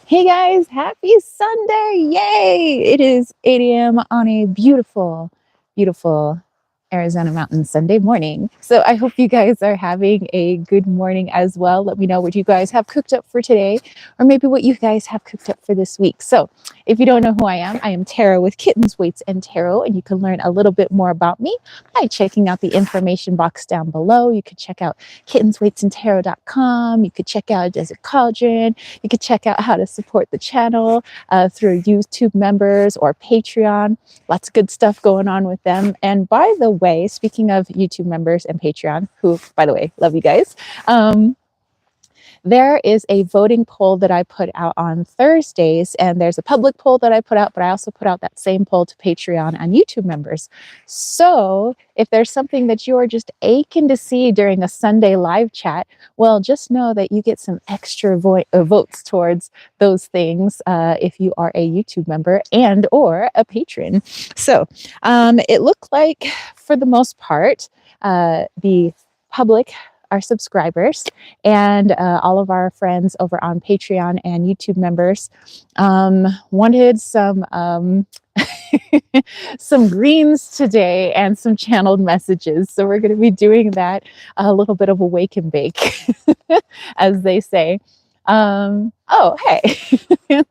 Hey guys, happy Sunday! Yay! It is 8 a.m. on a beautiful, beautiful Arizona mountain Sunday morning. So I hope you guys are having a good morning as well. Let me know what you guys have cooked up for today, or maybe what you guys have cooked up for this week. So if you don't know who I am Tara with Kittens, Weights, and Tarot, and you can learn a little bit more about me by checking out the information box down below. You could check out kittensweightsandtarot.com. You could check out Desert Cauldron. You could check out how to support the channel through YouTube members or Patreon. Lots of good stuff going on with them. And by the way, speaking of YouTube members and Patreon, who, by the way, love you guys, there is a voting poll that I put out on Thursdays, and there's a public poll that I put out, but I also put out that same poll to Patreon and YouTube members. So if there's something that you are just aching to see during a Sunday live chat, well, just know that you get some extra votes towards those things if you are a YouTube member and or a patron. So it looked like, for the most part, the public, our subscribers, and all of our friends over on Patreon and YouTube members wanted some some greens today and some channeled messages. So we're going to be doing that, a little bit of a wake and bake, as they say. Oh, hey.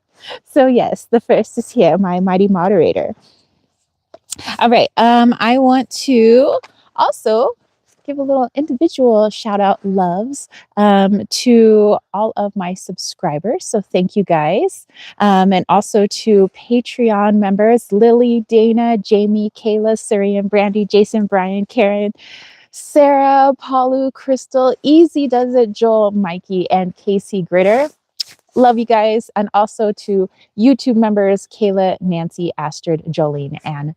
So yes, the first is here, my mighty moderator. All right. I want to also give a little individual shout out loves to all of my subscribers. So thank you guys. And also to Patreon members, Lily, Dana, Jamie, Kayla, Surian, Brandy, Jason, Brian, Karen, Sarah, Paulu, Crystal, Easy Does It, Joel, Mikey, and Casey Gritter. Love you guys. And also to YouTube members, Kayla, Nancy, Astrid, Jolene, and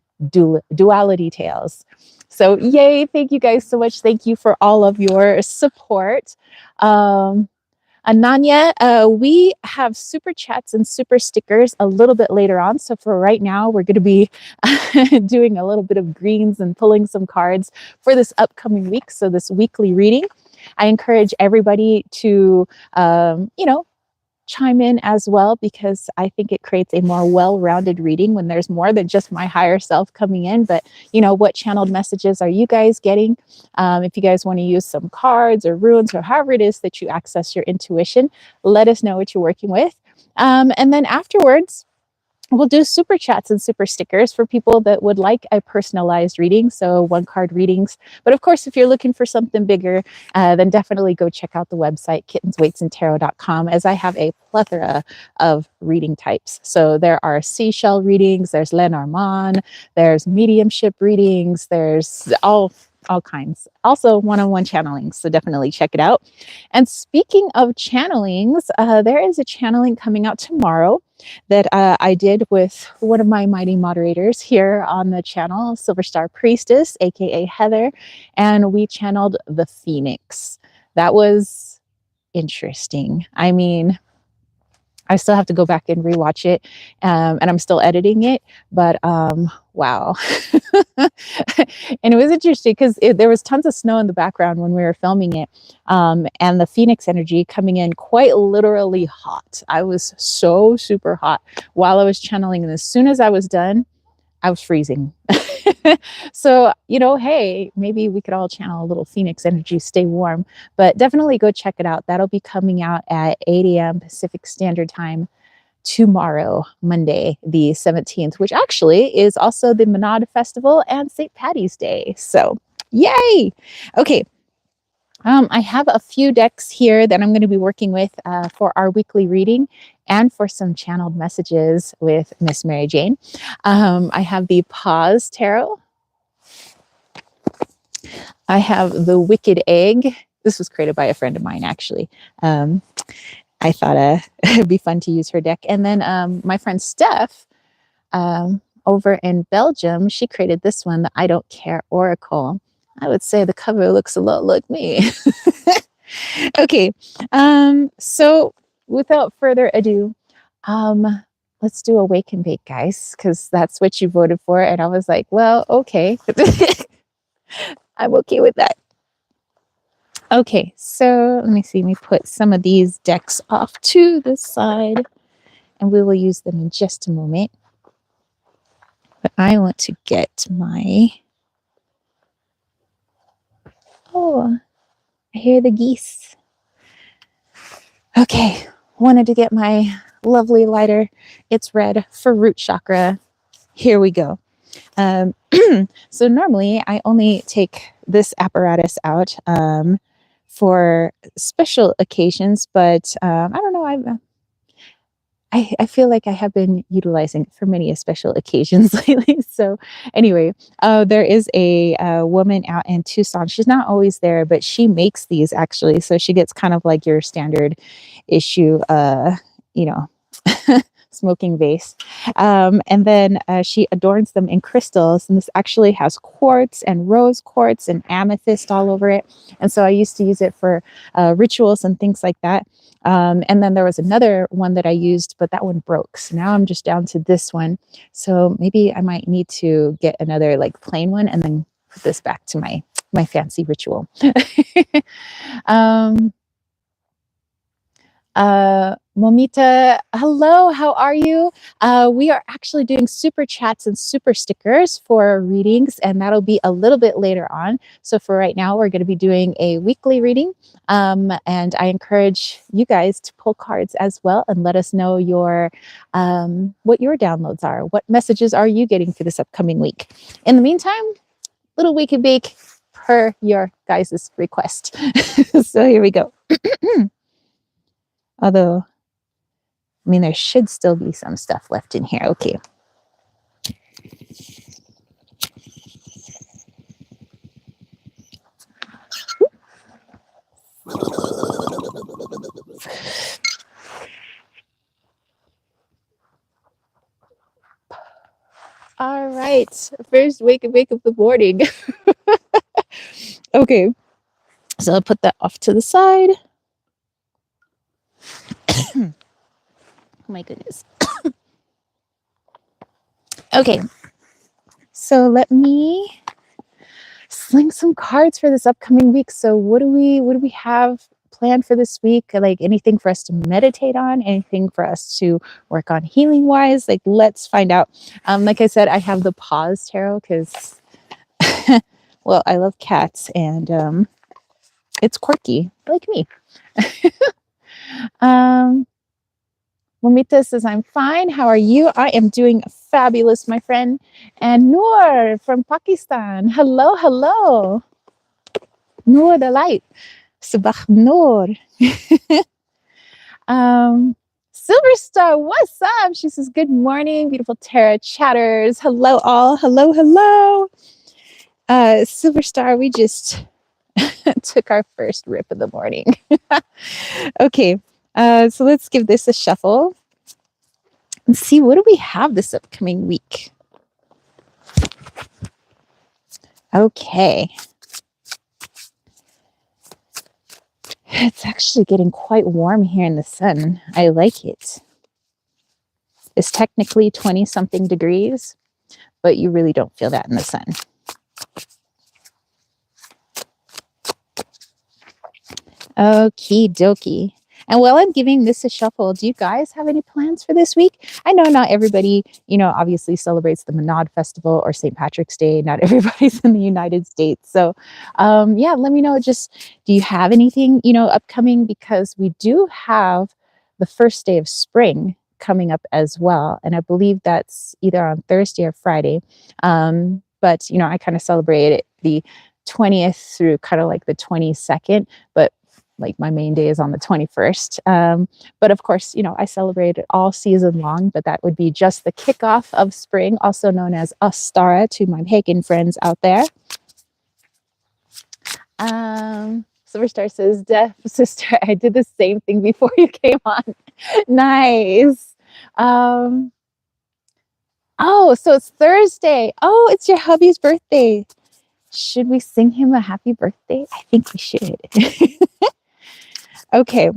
Duality Tales. So yay, thank you guys so much. Thank you for all of your support. Ananya, we have super chats and super stickers a little bit later on. So for right now, we're going to be doing a little bit of greens and pulling some cards for this upcoming week. So this weekly reading, I encourage everybody to, chime in as well, because I think it creates a more well-rounded reading when there's more than just my higher self coming in. But what channeled messages are you guys getting? If you guys want to use some cards or runes or however it is that you access your intuition, let us know what you're working with. And then afterwards, we'll do super chats and super stickers for people that would like a personalized reading, so one card readings. But of course, if you're looking for something bigger, then definitely go check out the website, kittensweightsandtarot.com, as I have a plethora of reading types. So there are seashell readings, there's Lenormand, there's mediumship readings, there's all kinds. Also one-on-one channeling, so definitely check it out. And speaking of channelings, there is a channeling coming out tomorrow that I did with one of my mighty moderators here on the channel, Silver Star Priestess, aka Heather, and we channeled the Phoenix. That was interesting. I mean, I still have to go back and rewatch it, and I'm still editing it, but wow. And it was interesting because there was tons of snow in the background when we were filming it, and the Phoenix energy coming in quite literally hot. I was so super hot while I was channeling, and as soon as I was done, I was freezing. So, hey, maybe we could all channel a little Phoenix energy, stay warm, but definitely go check it out. That'll be coming out at 8 a.m. Pacific Standard Time tomorrow, Monday, the 17th, which actually is also the Maenad Festival and St. Paddy's Day. So yay. Okay. I have a few decks here that I'm going to be working with for our weekly reading and for some channeled messages with Miss Mary Jane. I have the Pause Tarot. I have the Wicked Egg. This was created by a friend of mine, actually. I thought it'd be fun to use her deck. And then my friend Steph over in Belgium, she created this one, the I Don't Care Oracle. I would say the cover looks a lot like me. Okay, so without further ado, let's do a wake and bake, guys, because that's what you voted for. And I was like, well, okay. I'm okay with that. Okay, so let me see. Let me put some of these decks off to the side. and we will use them in just a moment. But I want to get my... Oh, I hear the geese. Okay, wanted to get my lovely lighter. It's red for root chakra. Here we go. So normally I only take this apparatus out for special occasions, but I don't know. I feel like I have been utilizing it for many special occasions lately. So anyway, there is a woman out in Tucson. She's not always there, but she makes these actually. So she gets kind of like your standard issue, you know, smoking vase. And then she adorns them in crystals. And this actually has quartz and rose quartz and amethyst all over it. And so I used to use it for rituals and things like that. And then there was another one that I used, but that one broke. So now I'm just down to this one. So maybe I might need to get another like plain one and then put this back to my fancy ritual. Momita, hello, how are you? We are actually doing super chats and super stickers for readings, and that'll be a little bit later on. So for right now, we're going to be doing a weekly reading. And I encourage you guys to pull cards as well and let us know your what your downloads are. What messages are you getting for this upcoming week? In the meantime, little weeky bake per your guys' request. So here we go. Although, I mean, there should still be some stuff left in here. Okay. All right. First wake of the morning. Okay. So I'll put that off to the side. Oh my goodness. Okay. So let me sling some cards for this upcoming week. So what do we have planned for this week? Like anything for us to meditate on, anything for us to work on healing wise? Like let's find out. Like I said, I have the pause tarot because well, I love cats and it's quirky like me. Momita says, I'm fine. How are you? I am doing fabulous, my friend. And Noor from Pakistan. Hello, hello. Noor the light. Sabah Noor. Silver Star, what's up? She says, good morning, beautiful Tara chatters. Hello, all. Hello, hello. Silver Star, we just took our first rip of the morning. Okay. So let's give this a shuffle and see what do we have this upcoming week. Okay. It's actually getting quite warm here in the sun. I like it. It's technically 20-something degrees, but you really don't feel that in the sun. Okie dokie. And while I'm giving this a shuffle, do you guys have any plans for this week? I know not everybody, obviously celebrates the Maenad Festival or St. Patrick's Day. Not everybody's in the United States. So, yeah, let me know. Just, do you have anything, upcoming? Because we do have the first day of spring coming up as well. And I believe that's either on Thursday or Friday. But, I kind of celebrate it the 20th through kind of like the 22nd. But like my main day is on the 21st. But of course, I celebrate it all season long, but that would be just the kickoff of spring, also known as Ostara to my pagan friends out there. Silverstar says, Deaf sister, I did the same thing before you came on. Nice. Oh, so it's Thursday. Oh, it's your hubby's birthday. Should we sing him a happy birthday? I think we should. Okay.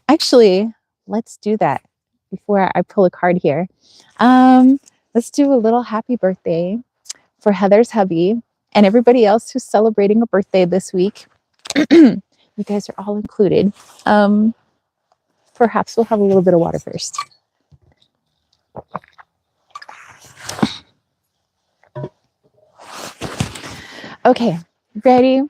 Actually, let's do that before I pull a card here. Let's do a little happy birthday for Heather's hubby and everybody else who's celebrating a birthday this week. You guys are all included. perhaps we'll have a little bit of water first. Okay, ready?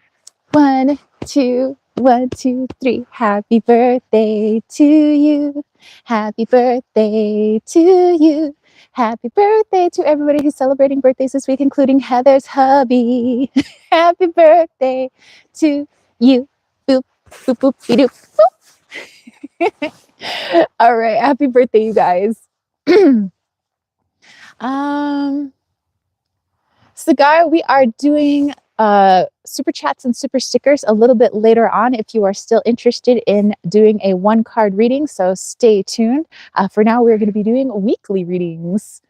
1, 2, 1, 2, 3. Happy birthday to you. Happy birthday to you. Happy birthday to everybody who's celebrating birthdays this week, including Heather's hubby. Happy birthday to you. Boop, boop, boop, doop, boop. All right, happy birthday, you guys. So guy, we are doing super chats and super stickers a little bit later on if you are still interested in doing a 1-card reading, so stay tuned. For now, we're going to be doing weekly readings.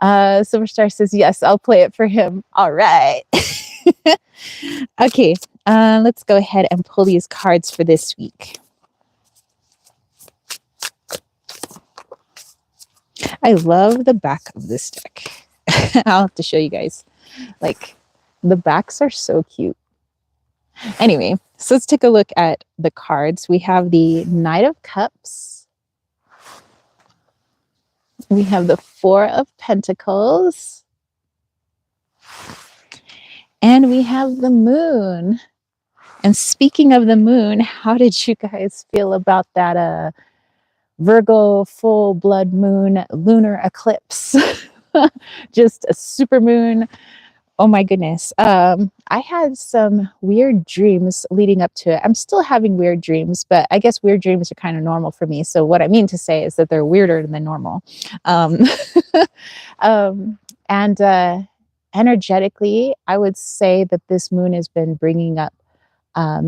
Silverstar says, yes, I'll play it for him. All right. Okay, let's go ahead and pull these cards for this week. I love the back of this deck. I'll have to show you guys. Like, the backs are so cute. Anyway, so let's take a look at the cards. We have the Knight of Cups. We have the 4 of Pentacles. And we have the Moon. And speaking of the Moon, how did you guys feel about that Virgo full blood moon lunar eclipse? Just a super moon. Oh my goodness. I had some weird dreams leading up to it. I'm still having weird dreams, but I guess weird dreams are kind of normal for me. So what I mean to say is that they're weirder than normal. And energetically, I would say that this moon has been bringing up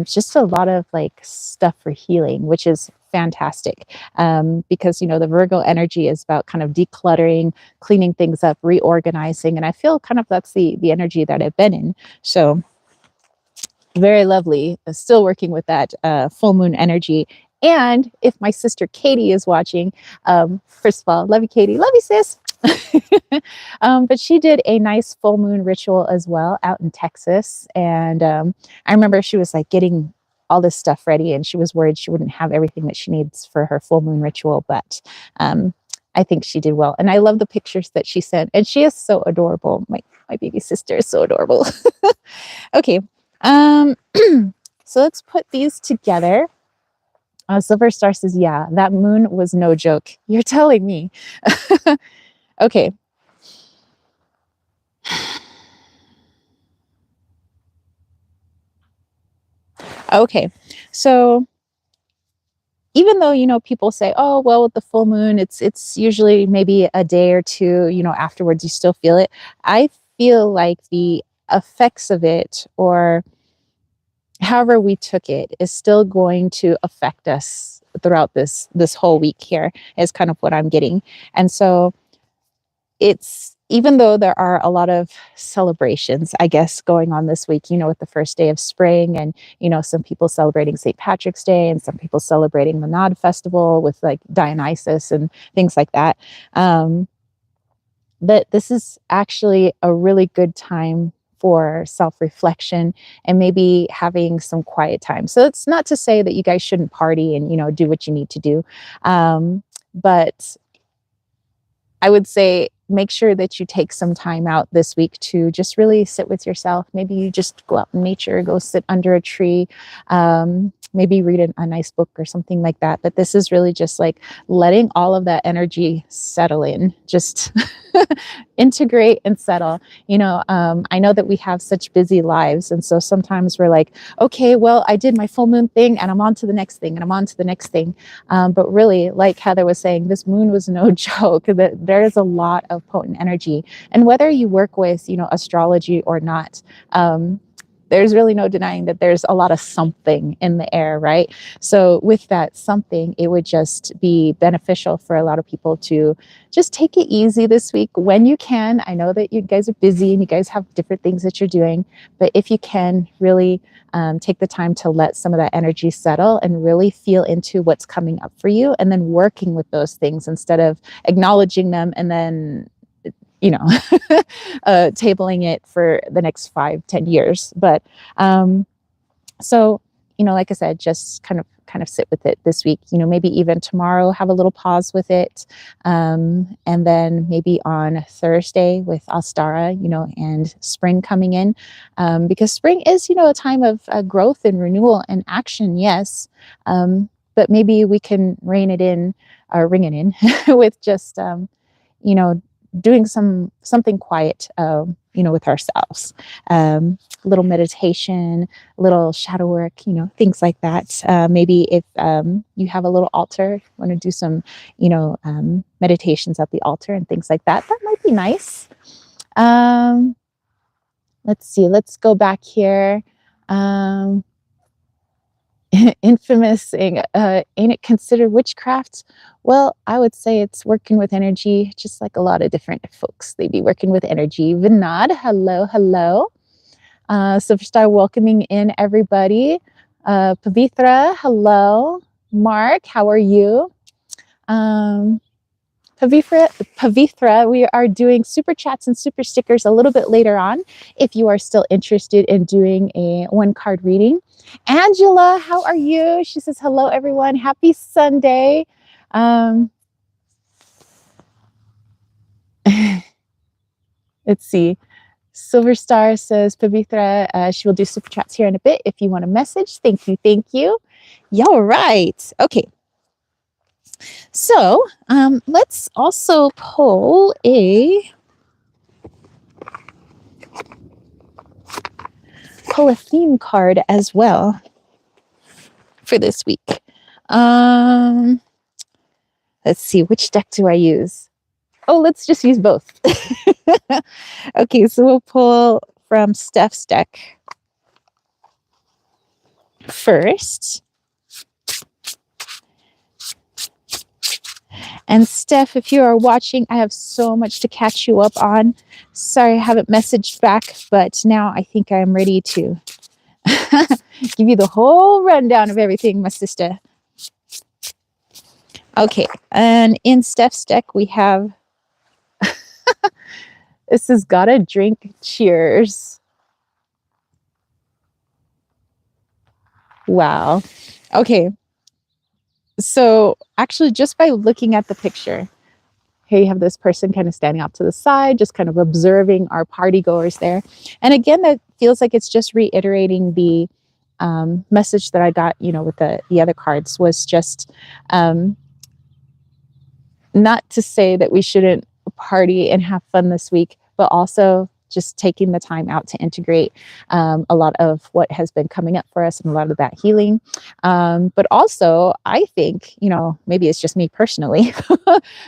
just a lot of like stuff for healing, which is fantastic, because, you know, the Virgo energy is about kind of decluttering, cleaning things up, reorganizing, and I feel kind of that's the energy that I've been in. So very lovely. Still working with that full moon energy. And if my sister Katie is watching, first of all, love you, Katie. Love you, sis. But she did a nice full moon ritual as well out in Texas. And I remember she was like getting all this stuff ready, and she was worried she wouldn't have everything that she needs for her full moon ritual. But I think she did well. And I love the pictures that she sent. And she is so adorable. My baby sister is so adorable. Okay. So let's put these together. Silver Star says, yeah, that moon was no joke. You're telling me. Okay. Okay. So even though, you know, people say, oh, well, with the full moon, it's usually maybe a day or two, you know, afterwards, you still feel it. I feel like the effects of it, or however we took it, is still going to affect us throughout this whole week here, is kind of what I'm getting. And so it's, even though there are a lot of celebrations, I guess, going on this week, you know, with the first day of spring, and, you know, some people celebrating St. Patrick's Day, and some people celebrating Maenad Festival with like Dionysus and things like that. But this is actually a really good time for self-reflection and maybe having some quiet time. So it's not to say that you guys shouldn't party and, you know, do what you need to do. But I would say make sure that you take some time out this week to just really sit with yourself. Maybe you just go out in nature, go sit under a tree, maybe read a nice book or something like that. But this is really just like letting all of that energy settle in, just integrate and settle. You know, I know that we have such busy lives. And so sometimes we're like, okay, well, I did my full moon thing and I'm on to the next thing and I'm on to the next thing. But really, like Heather was saying, this moon was no joke. That there is a lot of potent energy. And whether you work with, you know, astrology or not, there's really no denying that there's a lot of something in the air, right? So with that something, it would just be beneficial for a lot of people to just take it easy this week when you can. I know that you guys are busy and you guys have different things that you're doing, but if you can really take the time to let some of that energy settle and really feel into what's coming up for you, and then working with those things instead of acknowledging them and then, you know, tabling it for the next 5-10 years. But so, you know, like I said, just kind of kind of sit with it this week. Maybe even tomorrow, have a little pause with it. And then maybe on Thursday with Ostara, and spring coming in. Because spring is, a time of growth and renewal and action, yes. But maybe we can ring it in with just, doing something quiet, with ourselves. A little meditation, little shadow work, things like that. Maybe if you have a little altar, want to do some, meditations at the altar and things like that, that might be nice. Let's see, let's go back here. Infamous saying, ain't it considered witchcraft? Well, I would say it's working with energy, just like a lot of different folks. They be working with energy. Vinod, hello, hello. Silverstar welcoming in everybody. Pavitra, hello. Mark, how are you? Pavitra, we are doing super chats and super stickers a little bit later on if you are still interested in doing a one card reading. Angela, how are you? She says, hello, everyone. Happy Sunday. Let's see. Silver Star says, Pavitra, she will do super chats here in a bit if you want a message. Thank you. Thank you. Yeah, all right. Okay. So let's also pull a theme card as well for this week. Let's see, which deck do I use? Oh, let's just use both. Okay, so we'll pull from Steph's deck first. And Steph, if you are watching, I have so much to catch you up on. Sorry I haven't messaged back, but now I think I'm ready to give you the whole rundown of everything, my sister. Okay, and in Steph's deck, we have this has Gotta Drink Cheers. Wow. Okay. So actually, just by looking at the picture, here you have this person kind of standing off to the side, just kind of observing our party goers there. And again, that feels like it's just reiterating the message that I got, with the other cards, was just not to say that we shouldn't party and have fun this week, but also just taking the time out to integrate a lot of what has been coming up for us and a lot of that healing. But also, I think, maybe it's just me personally,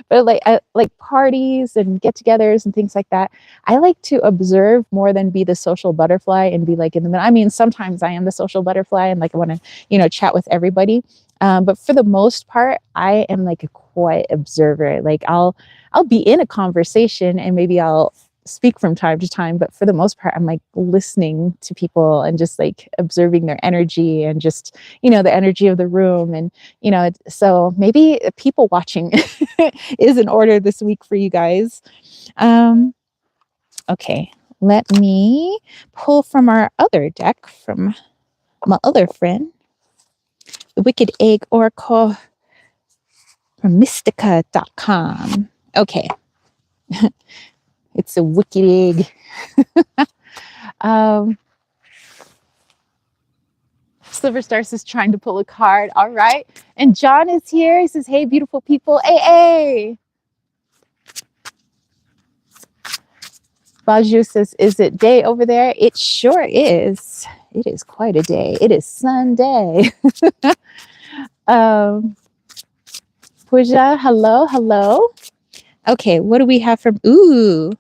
but like parties and get-togethers and things like that, I like to observe more than be the social butterfly and be like in the middle. I mean, sometimes I am the social butterfly and like I want to, chat with everybody. But for the most part, I am like a quiet observer. Like I'll be in a conversation and maybe I'll speak from time to time, but for the most part, I'm like listening to people and just like observing their energy and just, the energy of the room. And, so maybe people watching is in order this week for you guys. Okay, let me pull from our other deck from my other friend, the Wicked Egg Oracle from Mystica.com. Okay. It's a wicked egg. Silver Stars is trying to pull a card. All right. And John is here. He says, hey, beautiful people. Hey. Baju says, is it day over there? It sure is. It is quite a day. It is Sunday. Pooja, hello, hello. Okay, what do we have from... Ooh,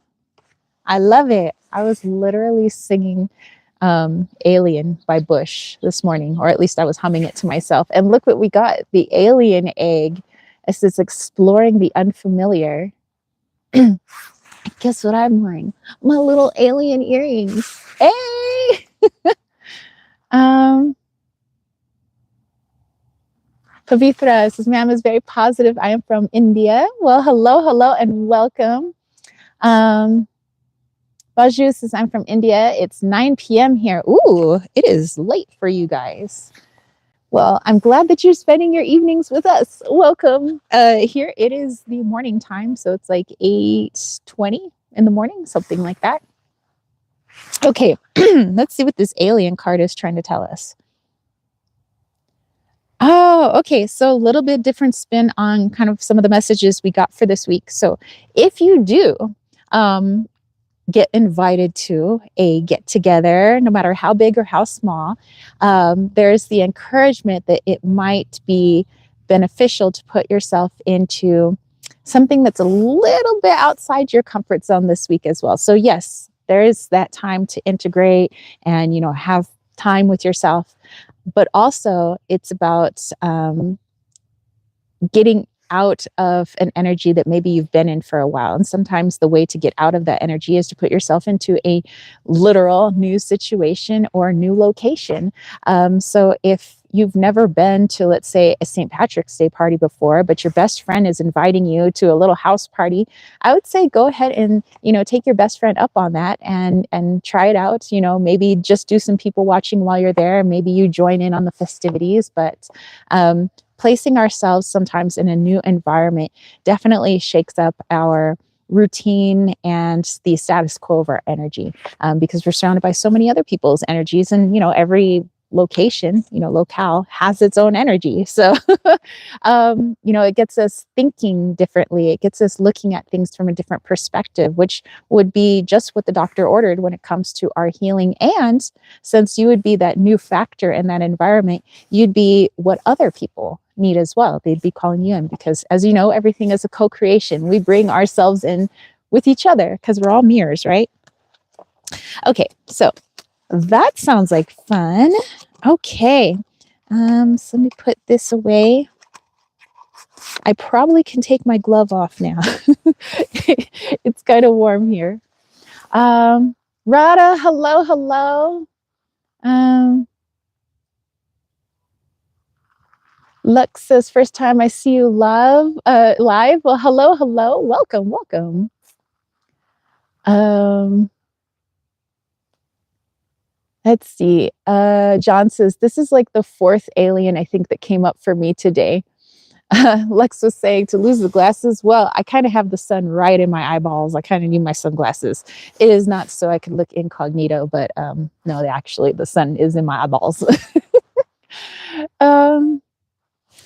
I love it. I was literally singing Alien by Bush this morning, or at least I was humming it to myself. And look what we got, the alien egg. It says exploring the unfamiliar. Guess what I'm wearing? My little alien earrings. Hey! Pavitra says, ma'am is very positive. I am from India. Well, hello, and welcome. Baju says, I'm from India. It's 9 p.m. here. Ooh, it is late for you guys. Well, I'm glad that you're spending your evenings with us. Welcome. Here it is the morning time, so it's like 8:20 in the morning, something like that. Okay, let's see what this alien card is trying to tell us. Oh, okay. So a little bit different spin on kind of some of the messages we got for this week. So if you do um, get invited to a get together, no matter how big or how small, there's the encouragement that it might be beneficial to put yourself into something that's a little bit outside your comfort zone this week as well. So yes, there is that time to integrate and have time with yourself, but also it's about getting out of an energy that maybe you've been in for a while. And sometimes the way to get out of that energy is to put yourself into a literal new situation or new location. So if you've never been to, let's say, a St. Patrick's Day party before, but your best friend is inviting you to a little house party, I would say go ahead and, take your best friend up on that and try it out. Maybe just do some people watching while you're there. Maybe you join in on the festivities, but placing ourselves sometimes in a new environment definitely shakes up our routine and the status quo of our energy, because we're surrounded by so many other people's energies, and every location, locale has its own energy. So it gets us thinking differently. It gets us looking at things from a different perspective, which would be just what the doctor ordered when it comes to our healing. And since you would be that new factor in that environment, you'd be what other people need as well. They'd be calling you in because, as you know, everything is a co-creation. We bring ourselves in with each other because we're all mirrors, right? Okay, so that sounds like fun. Okay, so let me put this away. I probably can take my glove off now. It's kind of warm here. Rada, hello, hello. Lux says, first time I see you live. Well, hello, hello. Welcome, welcome. Let's see. John says, this is like the fourth alien I think that came up for me today. Lex was saying to lose the glasses. Well, I kind of have the sun right in my eyeballs. I kind of need my sunglasses. It is not so I can look incognito, but no, actually the sun is in my eyeballs.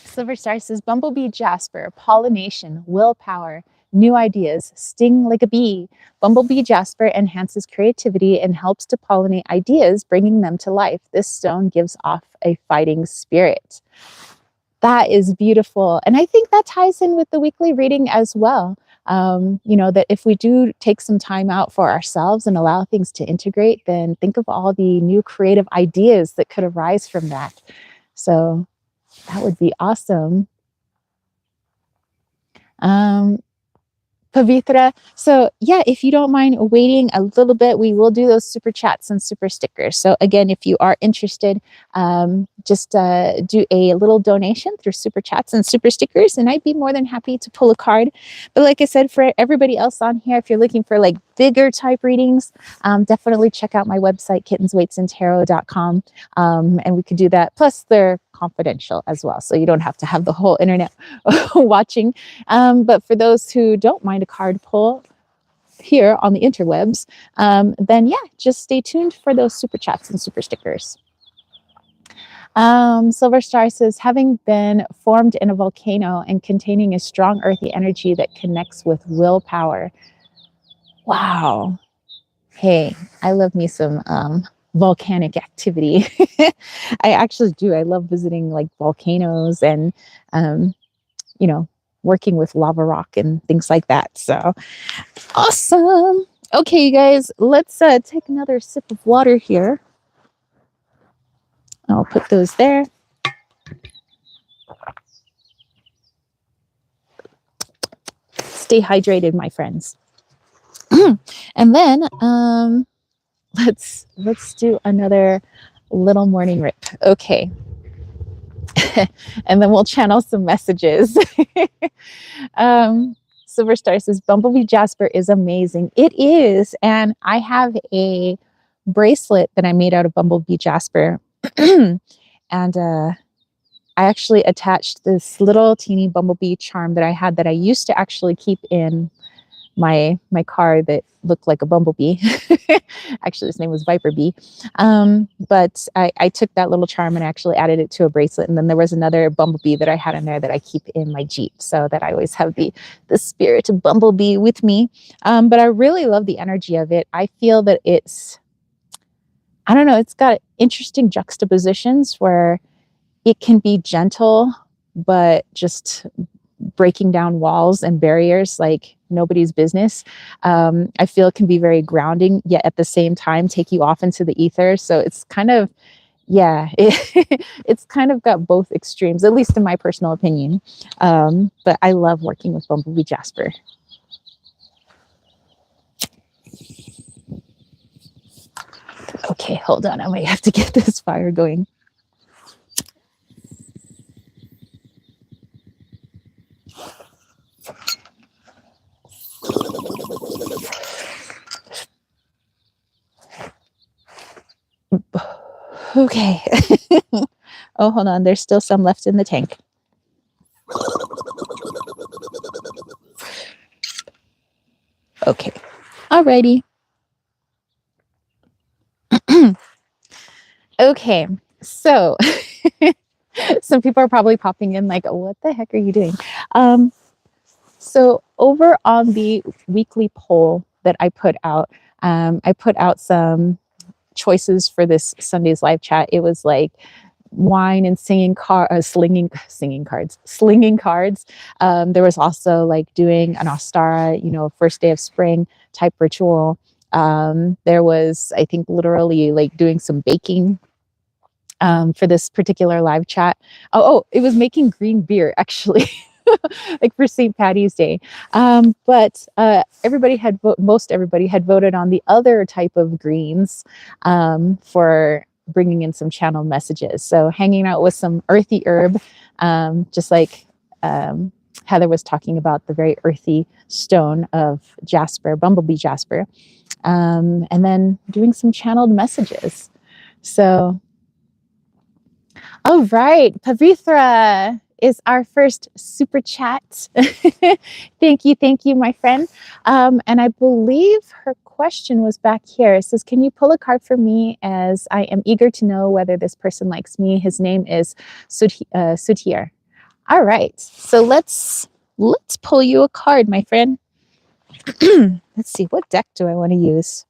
Silver Star says, Bumblebee Jasper, pollination, willpower, new ideas, sting like a bee. Bumblebee Jasper enhances creativity and helps to pollinate ideas, bringing them to life. This stone gives off a fighting spirit. That is beautiful. And I think that ties in with the weekly reading as well. That if we do take some time out for ourselves and allow things to integrate, then think of all the new creative ideas that could arise from that. So that would be awesome. Pavitra. So yeah, if you don't mind waiting a little bit, we will do those super chats and super stickers. So again, if you are interested, just do a little donation through super chats and super stickers, and I'd be more than happy to pull a card. But like I said, for everybody else on here, if you're looking for like bigger type readings, definitely check out my website, kittensweightsandtarot.com, and we could do that. Plus they're confidential as well, so you don't have to have the whole internet watching. But for those who don't mind a card pull here on the interwebs, then yeah, just stay tuned for those super chats and super stickers. Silver Star says, having been formed in a volcano and containing a strong earthy energy that connects with willpower. Wow. Hey, I love me some volcanic activity. I actually do. I love visiting like volcanoes and, working with lava rock and things like that. So awesome. Okay, you guys, let's take another sip of water here. I'll put those there. Stay hydrated, my friends. And then let's do another little morning rip. Okay. And then we'll channel some messages. Silver Star says, Bumblebee Jasper is amazing. It is. And I have a bracelet that I made out of Bumblebee Jasper. And I actually attached this little teeny bumblebee charm that I had that I used to actually keep in my car that looked like a bumblebee. Actually, his name was Viper Bee. But I took that little charm and actually added it to a bracelet. And then there was another bumblebee that I had in there that I keep in my Jeep, so that I always have the spirit of bumblebee with me. But I really love the energy of it. I feel that I don't know, it's got interesting juxtapositions where it can be gentle, but just breaking down walls and barriers like nobody's business. I feel it can be very grounding, yet at the same time take you off into the ether. So it's kind of, yeah, it's kind of got both extremes, at least in my personal opinion. But I love working with Bumblebee Jasper. Okay, hold on. I might have to get this fire going. Okay. Oh, hold on. There's still some left in the tank. Okay. Alrighty. Okay. So some people are probably popping in like, what the heck are you doing? So over on the weekly poll that I put out some choices for this Sunday's live chat. It was like wine and slinging cards. There was also like doing an Ostara, first day of spring type ritual. There was, I think, literally like doing some baking for this particular live chat. It was making green beer actually. Like for St. Patty's Day. But most everybody had voted on the other type of greens for bringing in some channeled messages. So hanging out with some earthy herb, just like Heather was talking about, the very earthy stone of jasper, bumblebee jasper, and then doing some channeled messages. So, all right, Pavitra is our first super chat. Thank you, my friend. And I believe her question was back here. It says, can you pull a card for me, as I am eager to know whether this person likes me. His name is Sudhir. All right, so let's pull you a card, my friend. Let's see, what deck do I want to use?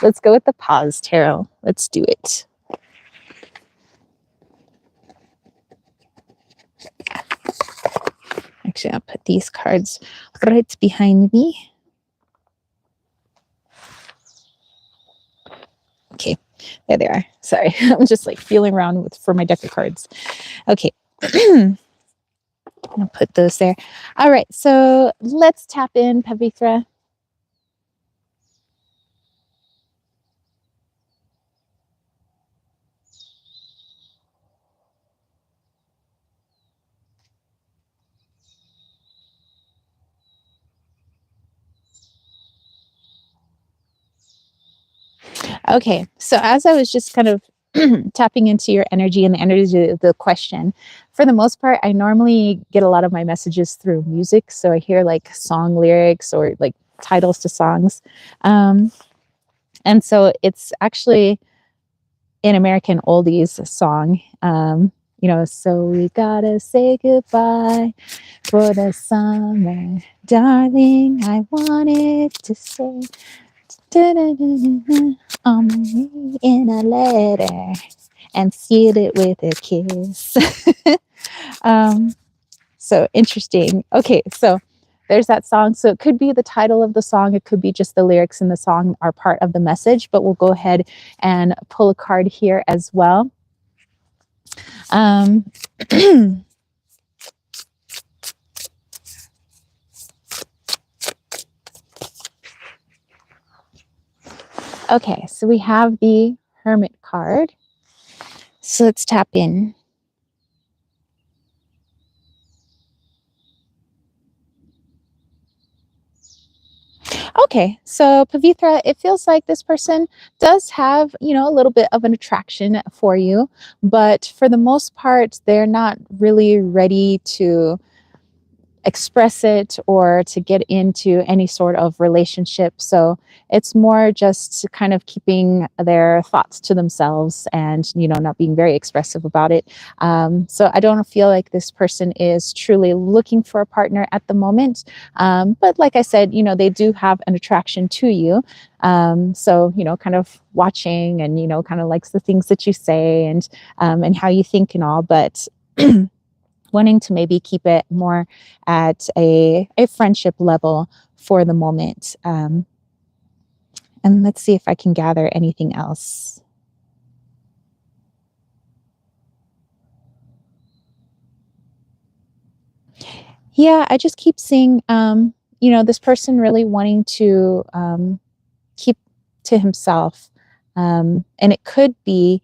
Let's go with the Pause Tarot. Let's do it. Actually, I'll put these cards right behind me. Okay, there they are. Sorry, I'm just like feeling around for my deck of cards. Okay, I'll put those there. All right, so let's tap in, Pavitra. Okay, so as I was just kind of tapping into your energy and the energy of the question, for the most part, I normally get a lot of my messages through music. So I hear like song lyrics or like titles to songs. And so it's actually an American oldies song. So we gotta say goodbye for the summer, darling. I wanted to say on me in a letter and seal it with a kiss. So interesting. Okay, so there's that song. So it could be the title of the song. It could be just the lyrics in the song are part of the message, but we'll go ahead and pull a card here as well. Okay, so we have the Hermit card. So let's tap in. Okay, so Pavitra, it feels like this person does have, a little bit of an attraction for you, but for the most part, they're not really ready to express it or to get into any sort of relationship. So it's more just kind of keeping their thoughts to themselves and, not being very expressive about it. So I don't feel like this person is truly looking for a partner at the moment. But like I said, they do have an attraction to you. So, kind of watching and, kind of likes the things that you say and how you think and all. But wanting to maybe keep it more at a friendship level for the moment. And let's see if I can gather anything else. Yeah, I just keep seeing, this person really wanting to keep to himself. And it could be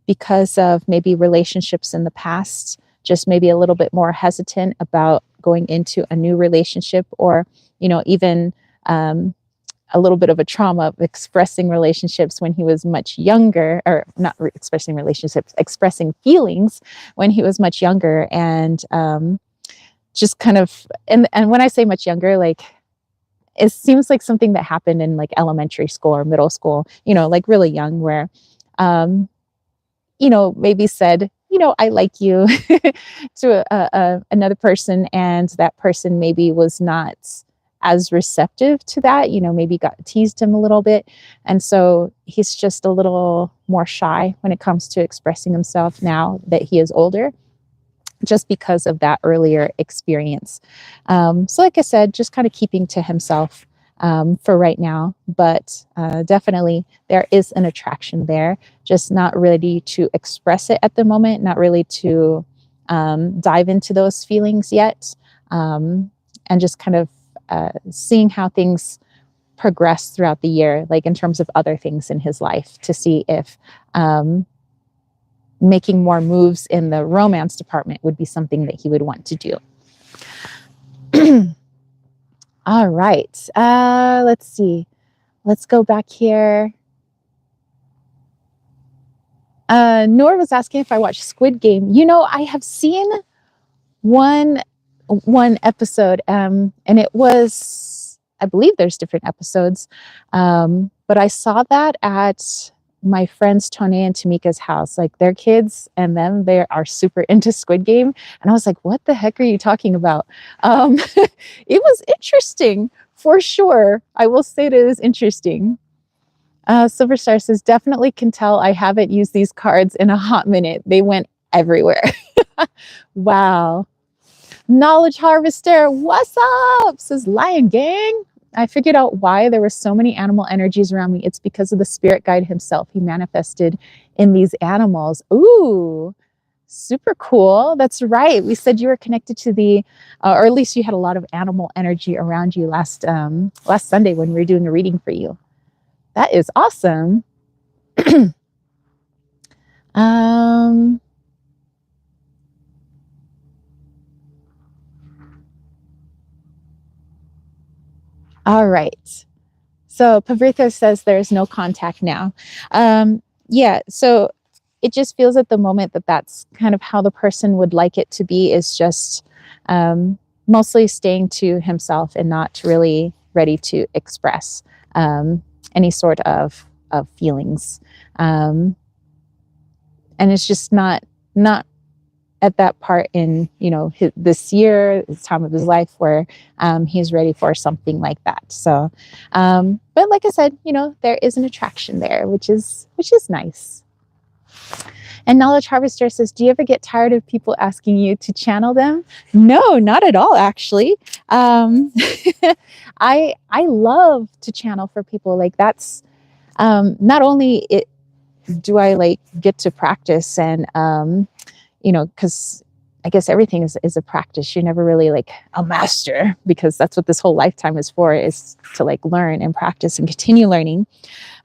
because of maybe relationships in the past, just maybe a little bit more hesitant about going into a new relationship, or, even a little bit of a trauma of expressing relationships when he was much younger, or not expressing relationships, expressing feelings when he was much younger. And just kind of, and when I say much younger, like, it seems like something that happened in like elementary school or middle school, like really young, where, maybe said, I like you to another person, and that person maybe was not as receptive to that, maybe teased him a little bit. And so he's just a little more shy when it comes to expressing himself now that he is older, just because of that earlier experience. So like I said, just kind of keeping to himself for right now, but definitely there is an attraction there, just not ready to express it at the moment, not really to dive into those feelings yet, and just kind of seeing how things progress throughout the year, like in terms of other things in his life, to see if making more moves in the romance department would be something that he would want to do. All right. Let's see. Let's go back here. Noor was asking if I watched Squid Game. I have seen one episode, and it was, I believe there's different episodes, but I saw that at my friends Tone and Tamika's house. Like, their kids and them, they are super into Squid Game, and I was like, what the heck are you talking about? It was interesting for sure. I will say it is interesting. Silverstar says, definitely can tell I haven't used these cards in a hot minute. They went everywhere. Wow. Knowledge Harvester, what's up? Says Lion Gang. I figured out why there were so many animal energies around me. It's because of the spirit guide himself. He manifested in these animals. Ooh, super cool. That's right. We said you were connected to the, or at least you had a lot of animal energy around you last Sunday when we were doing a reading for you. That is awesome. All right. So Pavritha says there's no contact now. Yeah, so it just feels at the moment that that's kind of how the person would like it to be, is just mostly staying to himself and not really ready to express any sort of feelings. And it's just not at that part in, this year, this time of his life, where he's ready for something like that. So, but like I said, there is an attraction there, which is nice. And Knowledge Harvester says, do you ever get tired of people asking you to channel them? No, not at all, actually. I love to channel for people. Like, that's not only do I like get to practice and because I guess everything is a practice. You're never really like a master, because that's what this whole lifetime is for, is to like learn and practice and continue learning.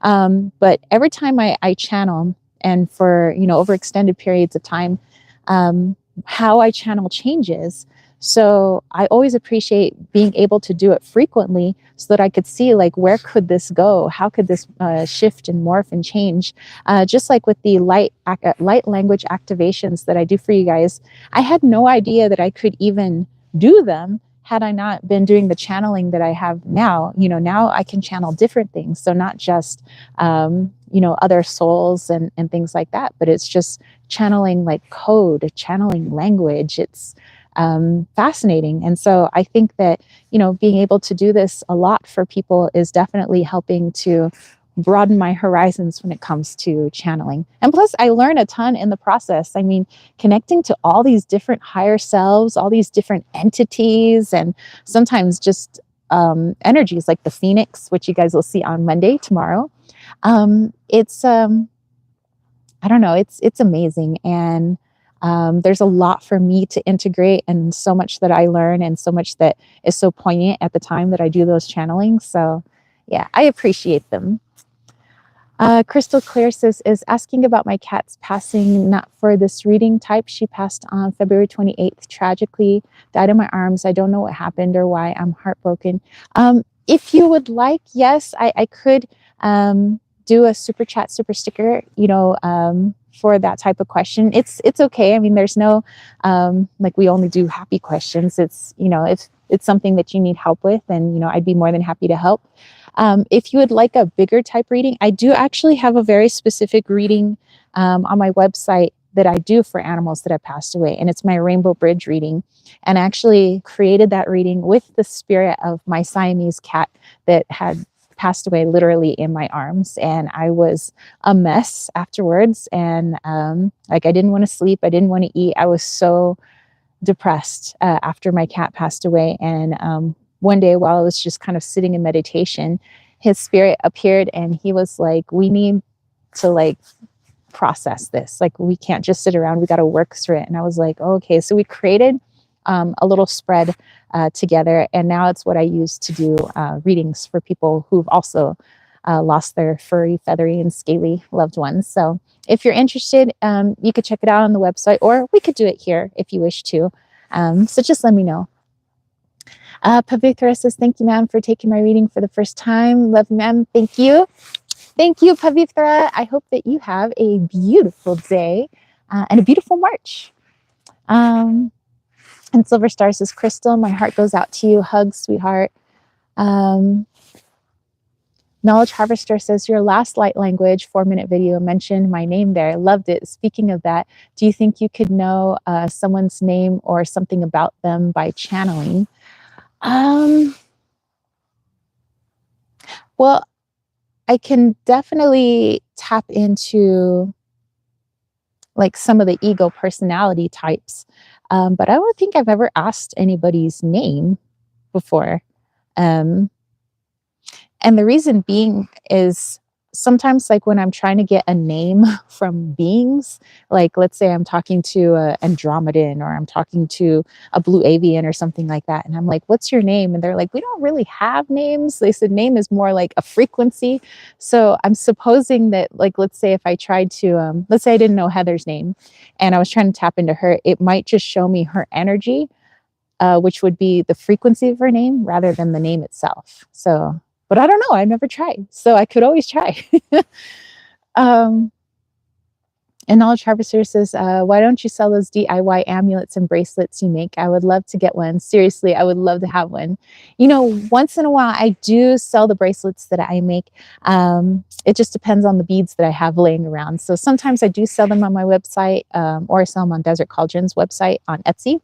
But every time I channel, and for, over extended periods of time, how I channel changes. So I always appreciate being able to do it frequently so that I could see like, where could this go? How could this shift and morph and change? Just like with the light language activations that I do for you guys, I had no idea that I could even do them had I not been doing the channeling that I have now. Now I can channel different things. So not just, other souls and things like that, but it's just channeling like code, channeling language. It's fascinating. And so I think that, being able to do this a lot for people is definitely helping to broaden my horizons when it comes to channeling. And plus, I learn a ton in the process. I mean, connecting to all these different higher selves, all these different entities, and sometimes just energies like the Phoenix, which you guys will see on Monday, tomorrow. It's I don't know, it's amazing. And there's a lot for me to integrate, and so much that I learn, and so much that is so poignant at the time that I do those channelings. So yeah, I appreciate them. Crystal Clear is asking about my cat's passing, not for this reading type. She passed on February 28th, tragically, died in my arms. I don't know what happened or why. I'm heartbroken. If you would like, yes, I could do a super chat, super sticker, for that type of question. It's okay. I mean, there's no, like, we only do happy questions. It's, if it's something that you need help with, then, I'd be more than happy to help. If you would like a bigger type reading, I do actually have a very specific reading on my website that I do for animals that have passed away. And it's my Rainbow Bridge reading. And I actually created that reading with the spirit of my Siamese cat that had passed away literally in my arms. And I was a mess afterwards. And I didn't want to sleep. I didn't want to eat. I was so depressed after my cat passed away. And one day, while I was just kind of sitting in meditation, his spirit appeared and he was like, we need to process this. We can't just sit around. We got to work through it. And I was like, oh, okay. So we created a little spread together. And now it's what I use to do readings for people who've also lost their furry, feathery, and scaly loved ones. So if you're interested, you could check it out on the website, or we could do it here if you wish to. So just let me know. Pavitra says, thank you, ma'am, for taking my reading for the first time. Love, ma'am. Thank you. Thank you, Pavitra. I hope that you have a beautiful day and a beautiful March. And Silver Star says, Crystal, my heart goes out to you. Hugs, sweetheart. Knowledge Harvester says, your last light language 4-minute video mentioned my name there. Loved it. Speaking of that, do you think you could know someone's name or something about them by channeling? Well, I can definitely tap into some of the ego personality types, but I don't think I've ever asked anybody's name before. And the reason being is sometimes when I'm trying to get a name from beings, let's say I'm talking to an Andromedan, or I'm talking to a blue avian or something like that. And I'm like, what's your name? And they're like, we don't really have names. They said name is more like a frequency. So I'm supposing that let's say if I tried to, let's say I didn't know Heather's name and I was trying to tap into her, it might just show me her energy, which would be the frequency of her name rather than the name itself. So, but I don't know. I never tried. So I could always try. And Knowledge Harvester says, why don't you sell those DIY amulets and bracelets you make? I would love to get one. Seriously, I would love to have one. Once in a while, I do sell the bracelets that I make. It just depends on the beads that I have laying around. So sometimes I do sell them on my website, or I sell them on Desert Cauldron's website on Etsy.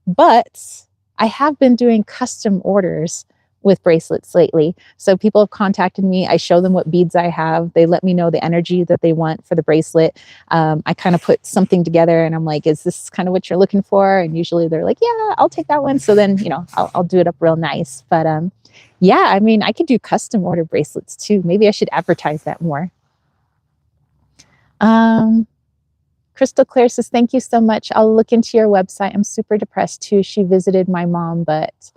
But I have been doing custom orders with bracelets lately. So people have contacted me. I show them what beads I have. They let me know the energy that they want for the bracelet. I kind of put something together and I'm like, is this kind of what you're looking for? And usually they're like, yeah, I'll take that one. So then, I'll do it up real nice. But yeah, I mean, I could do custom order bracelets too. Maybe I should advertise that more. Crystal Claire says, thank you so much. I'll look into your website. I'm super depressed too. She visited my mom, but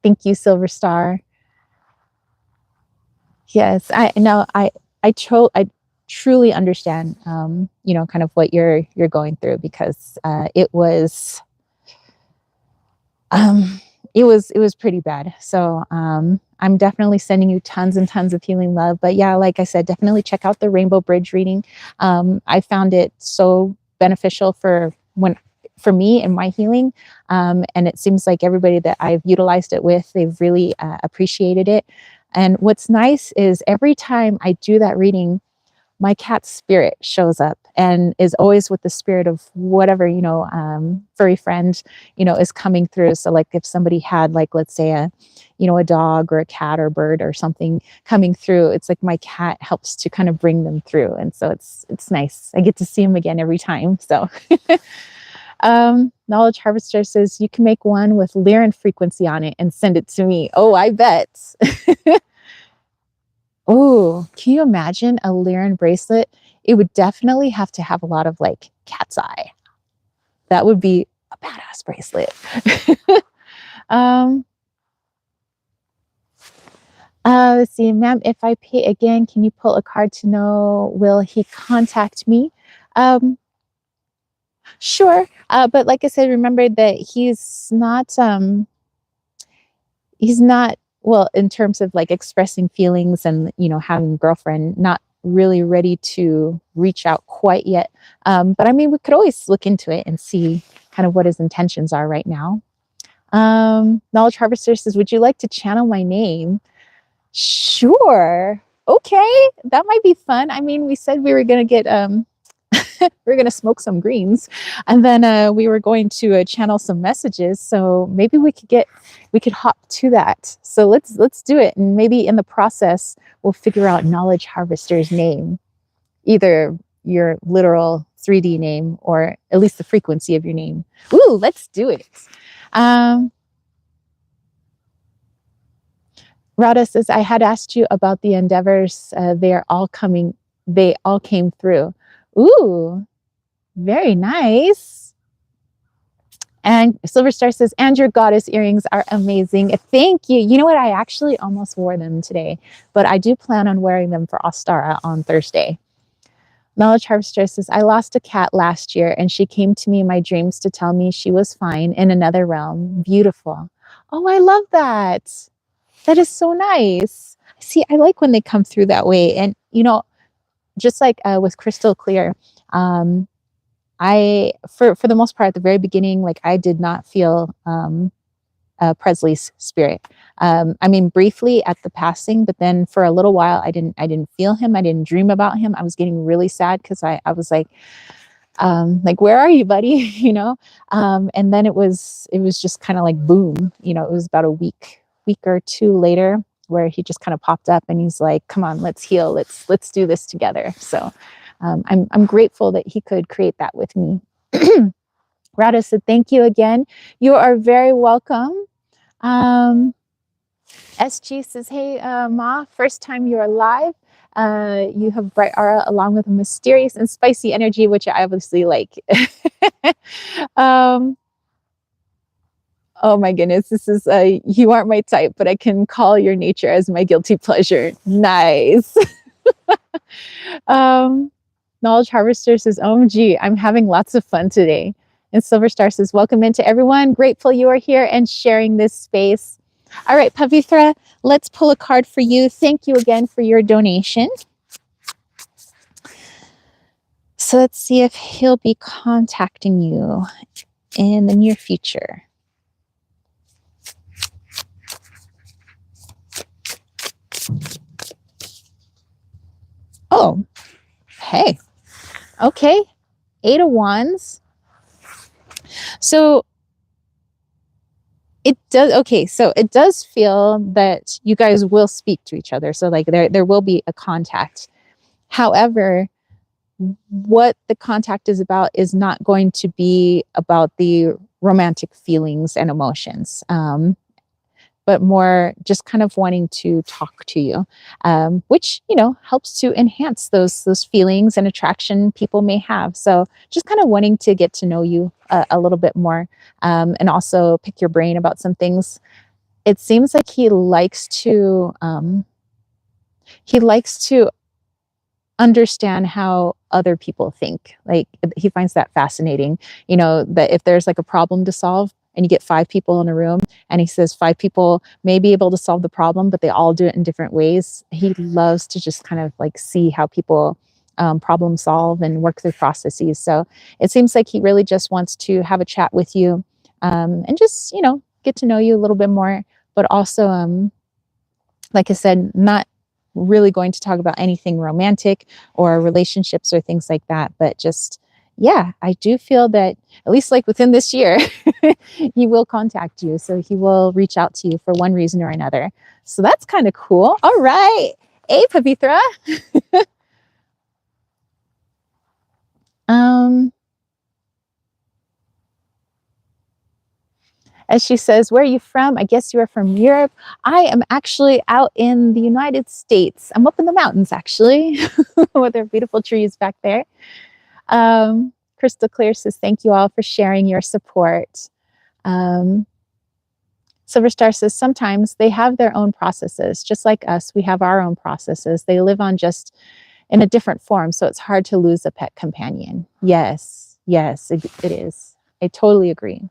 thank you, Silver Star. Yes, I know. I truly understand, kind of what you're going through, because um, it was pretty bad. So I'm definitely sending you tons and tons of healing love. But yeah, like I said, definitely check out the Rainbow Bridge reading. I found it so beneficial for me and my healing. And it seems like everybody that I've utilized it with, they've really appreciated it. And what's nice is every time I do that reading, my cat's spirit shows up and is always with the spirit of whatever, furry friend, is coming through. So like if somebody had, like, let's say a dog or a cat or bird or something coming through, it's like my cat helps to kind of bring them through. And so it's nice. I get to see him again every time. So Knowledge Harvester says you can make one with Lyran frequency on it and send it to me. Oh, I bet. Oh, can you imagine a Lyran bracelet? It would definitely have to have a lot of like cat's eye. That would be a badass bracelet. Let's see, ma'am, if I pay again, can you pull a card to know, will he contact me? Sure. But like I said, remember that he's not, well, in terms of like expressing feelings and, having a girlfriend, not really ready to reach out quite yet. But I mean, we could always look into it and see kind of what his intentions are right now. Knowledge Harvester says, would you like to channel my name? Sure. Okay. That might be fun. I mean, we said we were going to get, we were going to smoke some greens, and then we were going to channel some messages. So maybe we could hop to that. So let's do it. And maybe in the process, we'll figure out Knowledge Harvester's name, either your literal 3D name or at least the frequency of your name. Ooh, let's do it. Rada says, I had asked you about the endeavors. They all came through. Ooh, very nice. And Silver Star says, and your goddess earrings are amazing. Thank you. You know what? I actually almost wore them today, but I do plan on wearing them for Ostara on Thursday. Knowledge Harvester says, I lost a cat last year and she came to me in my dreams to tell me she was fine in another realm. Beautiful. Oh, I love that. That is so nice. See, I like when they come through that way. And, just like with Crystal Clear, I, for the most part, at the very beginning, like I did not feel Presley's spirit. I mean, briefly at the passing, but then for a little while, I didn't feel him. I didn't dream about him. I was getting really sad because I was like, where are you, buddy? And then it was just kind of like boom. It was about a week or two later where he just kind of popped up and he's like, come on, let's heal. Let's do this together. So I'm grateful that he could create that with me. Rada said, thank you again. You are very welcome. SG says, hey, Ma, first time you're live. You have bright aura along with a mysterious and spicy energy, which I obviously like. Oh my goodness, this is, you aren't my type, but I can call your nature as my guilty pleasure. Nice. Knowledge Harvester says, OMG, I'm having lots of fun today. And Silver Star says, welcome into everyone. Grateful you are here and sharing this space. All right, Pavitra, let's pull a card for you. Thank you again for your donation. So let's see if he'll be contacting you in the near future. Oh, hey, okay. 8 of Wands. So it does feel that you guys will speak to each other. So like there will be a contact. However, what the contact is about is not going to be about the romantic feelings and emotions, but more just kind of wanting to talk to you, which, helps to enhance those feelings and attraction people may have. So just kind of wanting to get to know you a little bit more, and also pick your brain about some things. It seems like he likes to understand how other people think. Like he finds that fascinating, that if there's like a problem to solve and you get 5 people in a room and he says 5 people may be able to solve the problem, but they all do it in different ways. He loves to just kind of like see how people problem solve and work through processes. So it seems like he really just wants to have a chat with you, and just, get to know you a little bit more, but also, like I said, not really going to talk about anything romantic or relationships or things like that, but just, yeah, I do feel that at least like within this year, he will contact you. So he will reach out to you for one reason or another. So that's kind of cool. All right. Hey, Pavitra. um, As she says, where are you from? I guess you are from Europe. I am actually out in the United States. I'm up in the mountains, actually, with our beautiful trees back there. Crystal Clear says, thank you all for sharing your support. Silver Star says, sometimes they have their own processes. Just like us, we have our own processes. They live on just in a different form, so it's hard to lose a pet companion. Yes, it is. I totally agree.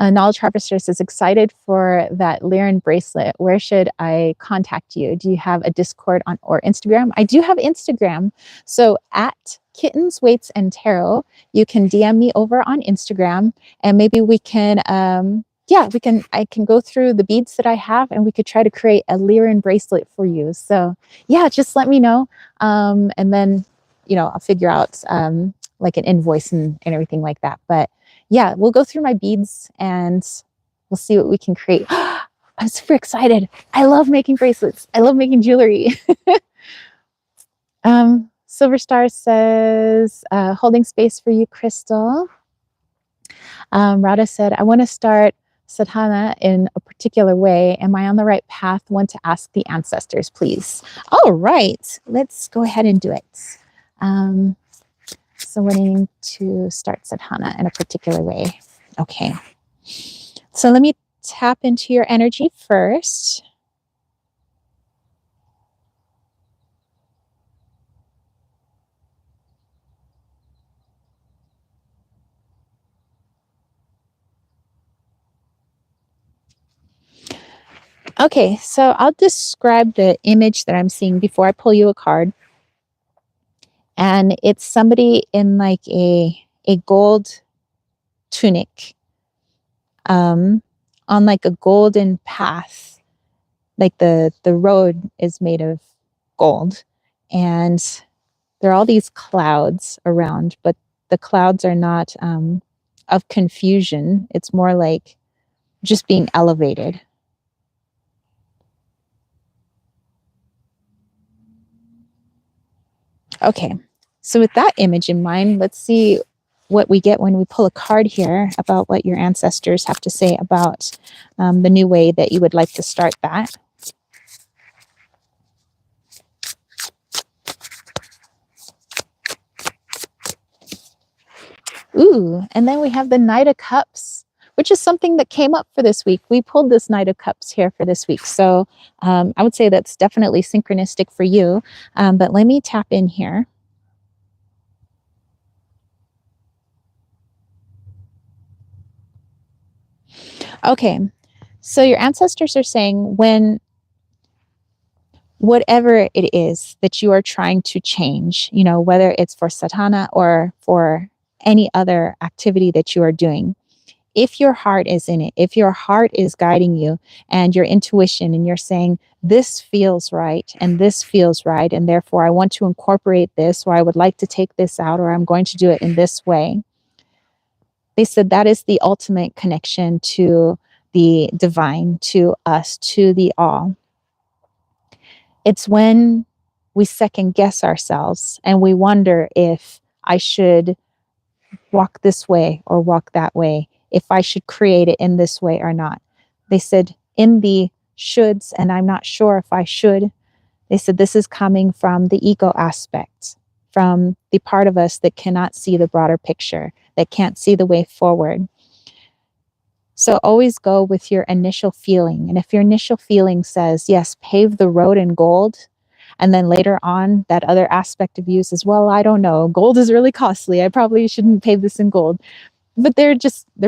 Knowledge Harvester says, excited for that Lyran bracelet. Where should I contact you? Do you have a Discord or Instagram? I do have Instagram. So at Kittens, Weights, and Tarot, you can DM me over on Instagram, and maybe we can, I can go through the beads that I have, and we could try to create a Lyran bracelet for you. So yeah, just let me know. And then, I'll figure out like an invoice and everything like that. But yeah, we'll go through my beads and we'll see what we can create. I'm super excited. I love making bracelets. I love making jewelry. Silver Star says, holding space for you, Crystal. Radha said, I want to start sadhana in a particular way. Am I on the right path? Want to ask the ancestors, please. All right, let's go ahead and do it. So wanting to start sadhana in a particular way. Okay. So let me tap into your energy first. Okay, so I'll describe the image that I'm seeing before I pull you a card. And it's somebody in like a gold tunic, on like a golden path. Like the road is made of gold, and there are all these clouds around, but the clouds are not of confusion. It's more like just being elevated. Okay, so with that image in mind, let's see what we get when we pull a card here about what your ancestors have to say about the new way that you would like to start that. Ooh, and then we have the Knight of Cups, which is something that came up for this week. We pulled this Knight of Cups here for this week. So I would say that's definitely synchronistic for you. But let me tap in here. Okay, so your ancestors are saying when whatever it is that you are trying to change, whether it's for sadhana or for any other activity that you are doing, if your heart is in it, if your heart is guiding you and your intuition, and you're saying, this feels right and this feels right, and therefore I want to incorporate this, or I would like to take this out, or I'm going to do it in this way. They said that is the ultimate connection to the divine, to us, to the all. It's when we second guess ourselves and we wonder if I should walk this way or walk that way, if I should create it in this way or not. They said in the shoulds, and I'm not sure if I should, they said this is coming from the ego aspect, from the part of us that cannot see the broader picture, that can't see the way forward. So always go with your initial feeling. And if your initial feeling says, yes, pave the road in gold, And then later on, that other aspect of you says, well, I don't know, gold is really costly, I probably shouldn't pay this in gold. But they're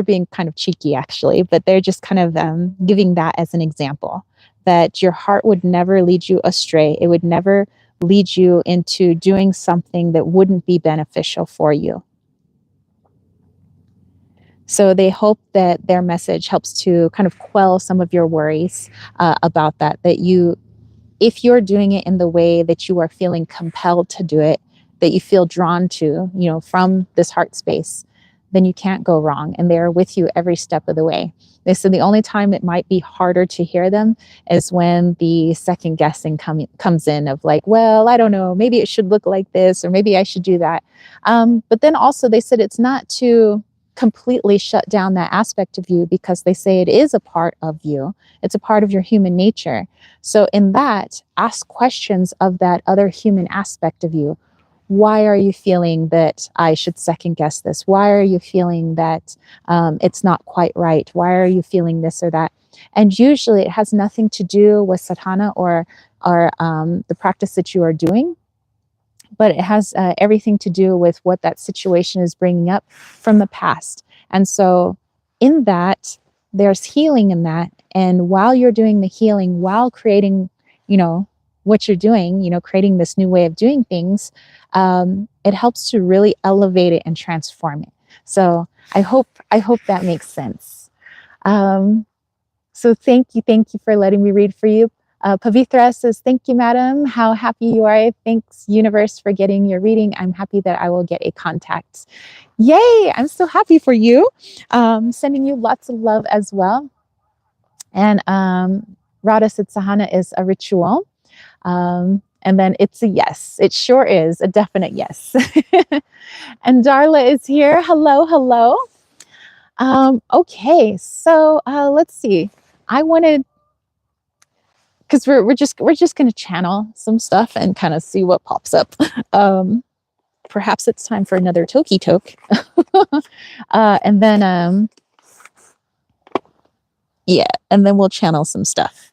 being kind of cheeky, actually, but they're just kind of giving that as an example, that your heart would never lead you astray. It would never lead you into doing something that wouldn't be beneficial for you. So they hope that their message helps to kind of quell some of your worries about that, that you, if you're doing it in the way that you are feeling compelled to do it, that you feel drawn to, from this heart space, then you can't go wrong. And they're with you every step of the way. They said the only time it might be harder to hear them is when the second guessing comes in of like, well, I don't know, maybe it should look like this, or maybe I should do that. But then also they said it's not to completely shut down that aspect of you, because they say it is a part of you. It's a part of your human nature. So in that, ask questions of that other human aspect of you. Why are you feeling that I should second guess this? Why are you feeling that it's not quite right? Why are you feeling this or that? And usually it has nothing to do with sadhana or the practice that you are doing, but it has everything to do with what that situation is bringing up from the past. And so in that, there's healing in that. And while you're doing the healing, while creating, what you're doing, creating this new way of doing things, it helps to really elevate it and transform it. So I hope that makes sense. So thank you for letting me read for you. Pavitra says, thank you, madam. How happy you are. Thanks, universe, for getting your reading. I'm happy that I will get a contact. Yay, I'm so happy for you. Sending you lots of love as well. And Radha said, Sahana is a ritual. And then it's a yes. It sure is a definite yes. And Darla is here. Hello. Okay, so let's see. I wanted, because we're just going to channel some stuff and kind of see what pops up. Perhaps it's time for another Toki Tok. And then and then we'll channel some stuff.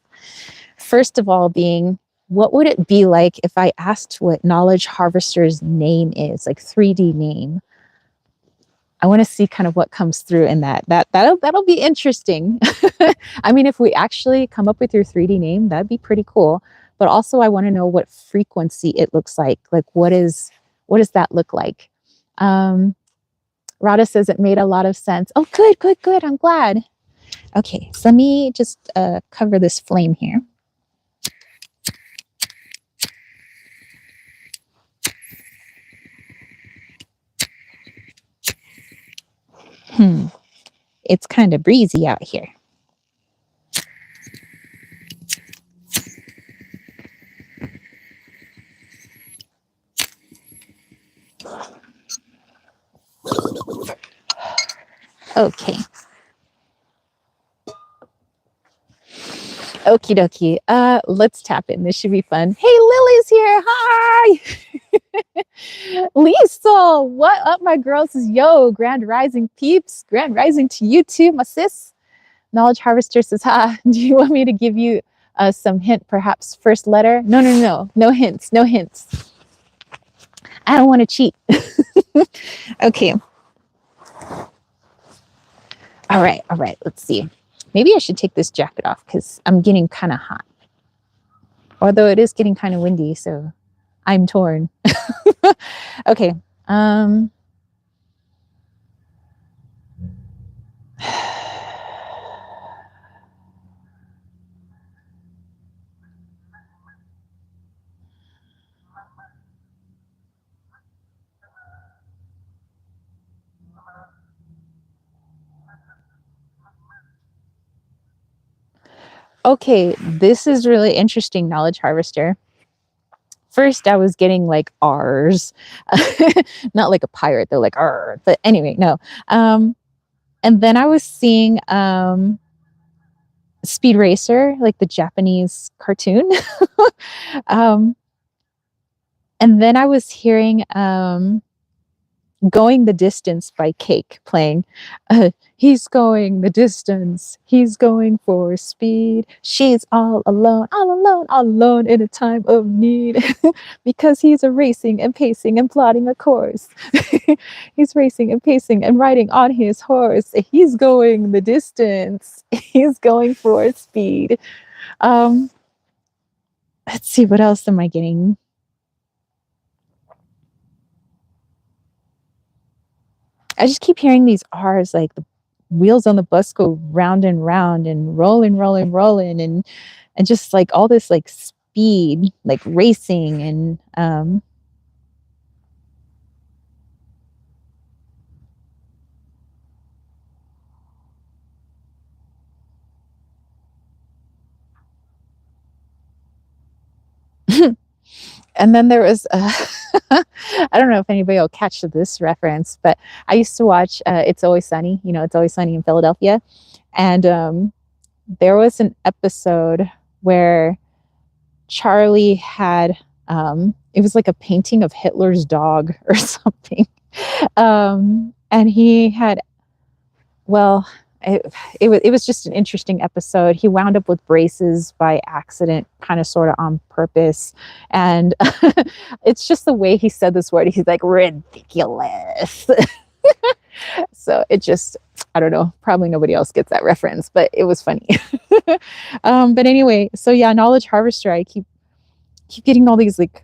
First of all, being, what would it be like if I asked what Knowledge Harvester's name is, like 3D name? I want to see kind of what comes through in that'll be interesting. I mean, if we actually come up with your 3D name, that'd be pretty cool. But also I want to know what frequency it looks like. Like what does that look like? Radha says it made a lot of sense. Oh, good. I'm glad. Okay, so let me just cover this flame here. It's kind of breezy out here. Okay. Okie dokie. Let's tap in. This should be fun. Hey, Lily's here. Hi. Lisa, what up, my girls? Says, yo, grand rising peeps. Grand rising to you too, my sis. Knowledge Harvester says, do you want me to give you some hint, perhaps first letter? No. No hints. I don't want to cheat. Okay. All right. Let's see. Maybe I should take this jacket off because I'm getting kind of hot. Although it is getting kind of windy, so I'm torn. Okay. Okay, this is really interesting, Knowledge Harvester. First, I was getting like R's, not like a pirate, though, like R. But anyway, no. And then I was seeing Speed Racer, like the Japanese cartoon. And then I was hearing Going the Distance by Cake playing. He's going the distance. He's going for speed. She's all alone, all alone, all alone in a time of need. Because he's a racing and pacing and plotting a course. He's racing and pacing and riding on his horse. He's going the distance. He's going for speed. Um, let's see, what else am I getting? I just keep hearing these R's, like the wheels on the bus go round and rolling, rolling, rolling, and just like all this like speed, like racing and then there was I don't know if anybody will catch this reference, but I used to watch It's Always Sunny. You know, It's Always Sunny in Philadelphia, and there was an episode where Charlie had it was like a painting of Hitler's dog or something. And he had, well, it was just an interesting episode. He wound up with braces by accident, kind of sort of on purpose. And it's just the way he said this word. He's like, ridiculous. So it just, I don't know, probably nobody else gets that reference, but it was funny. But anyway, so yeah, Knowledge Harvester, I keep getting all these like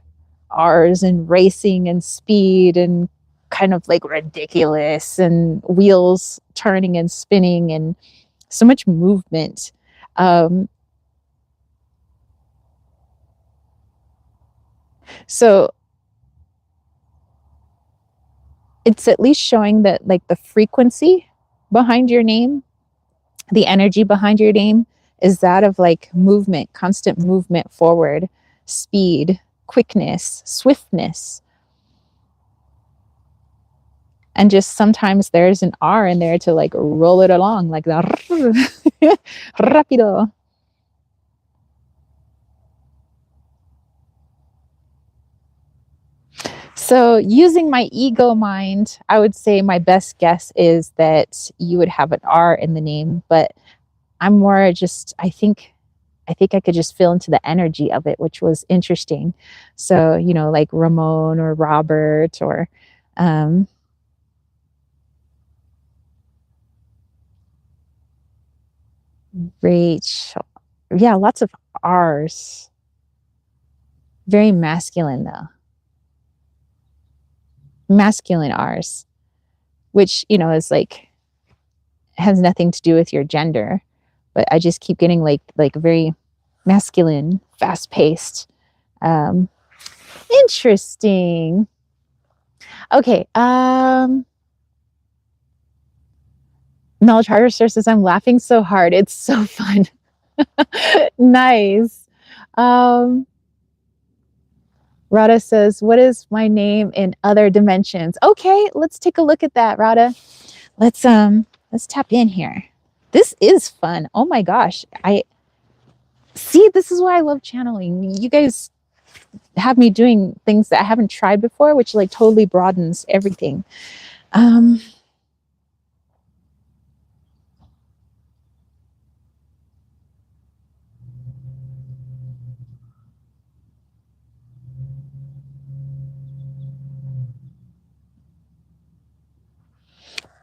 R's and racing and speed and kind of like ridiculous and wheels turning and spinning and so much movement. So it's at least showing that like the frequency behind your name, the energy behind your name is that of like movement, constant movement forward, speed, quickness, swiftness. And just sometimes there's an R in there to like roll it along, like the rapido. So using my ego mind, I would say my best guess is that you would have an R in the name, but I'm more just, I think I could just feel into the energy of it, which was interesting. So, you know, like Ramon or Robert or um, Rachel. Yeah, lots of R's. Very masculine though. Masculine R's, which, you know, is like has nothing to do with your gender. But I just keep getting like very masculine, fast paced. Um, interesting. Okay. Knowledge Harvester says, I'm laughing so hard. It's so fun. Nice. Um, Rada says, what is my name in other dimensions? Okay, let's take a look at that, Rada. Let's tap in here. This is fun. Oh my gosh. I see, this is why I love channeling. You guys have me doing things that I haven't tried before, which like totally broadens everything.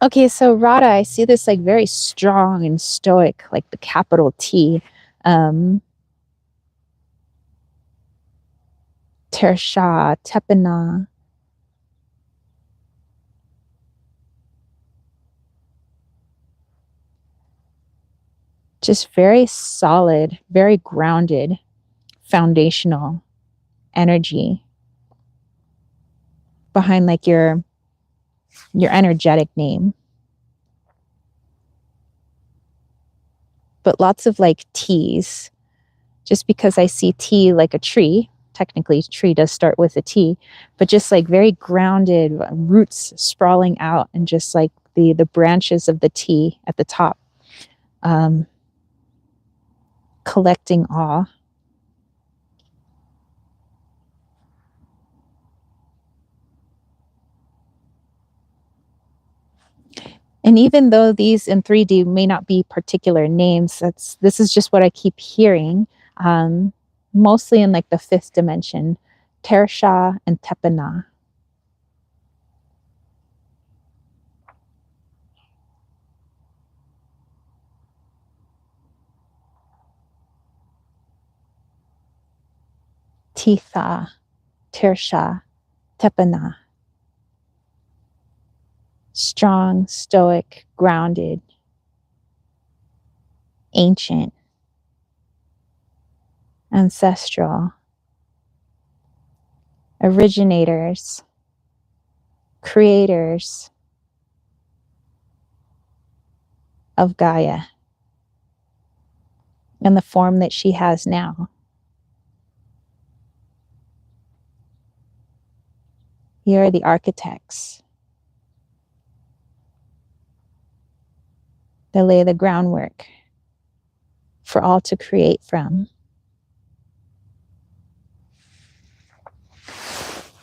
Okay, so Rada, I see this like very strong and stoic, like the capital T. Tersha, Tepana. Just very solid, very grounded, foundational energy behind like your energetic name. But lots of like T's, just because I see T like a tree. Technically, tree does start with a T, but just like very grounded, roots sprawling out, and just like the branches of the T at the top, collecting awe. And even though these in 3D may not be particular names, this is just what I keep hearing, mostly in like the fifth dimension, Tersha and Tepana. Titha, Tersha, Tepana. Strong, stoic, grounded, ancient, ancestral, originators, creators of Gaia in the form that she has now. Here are the architects. They lay the groundwork for all to create from.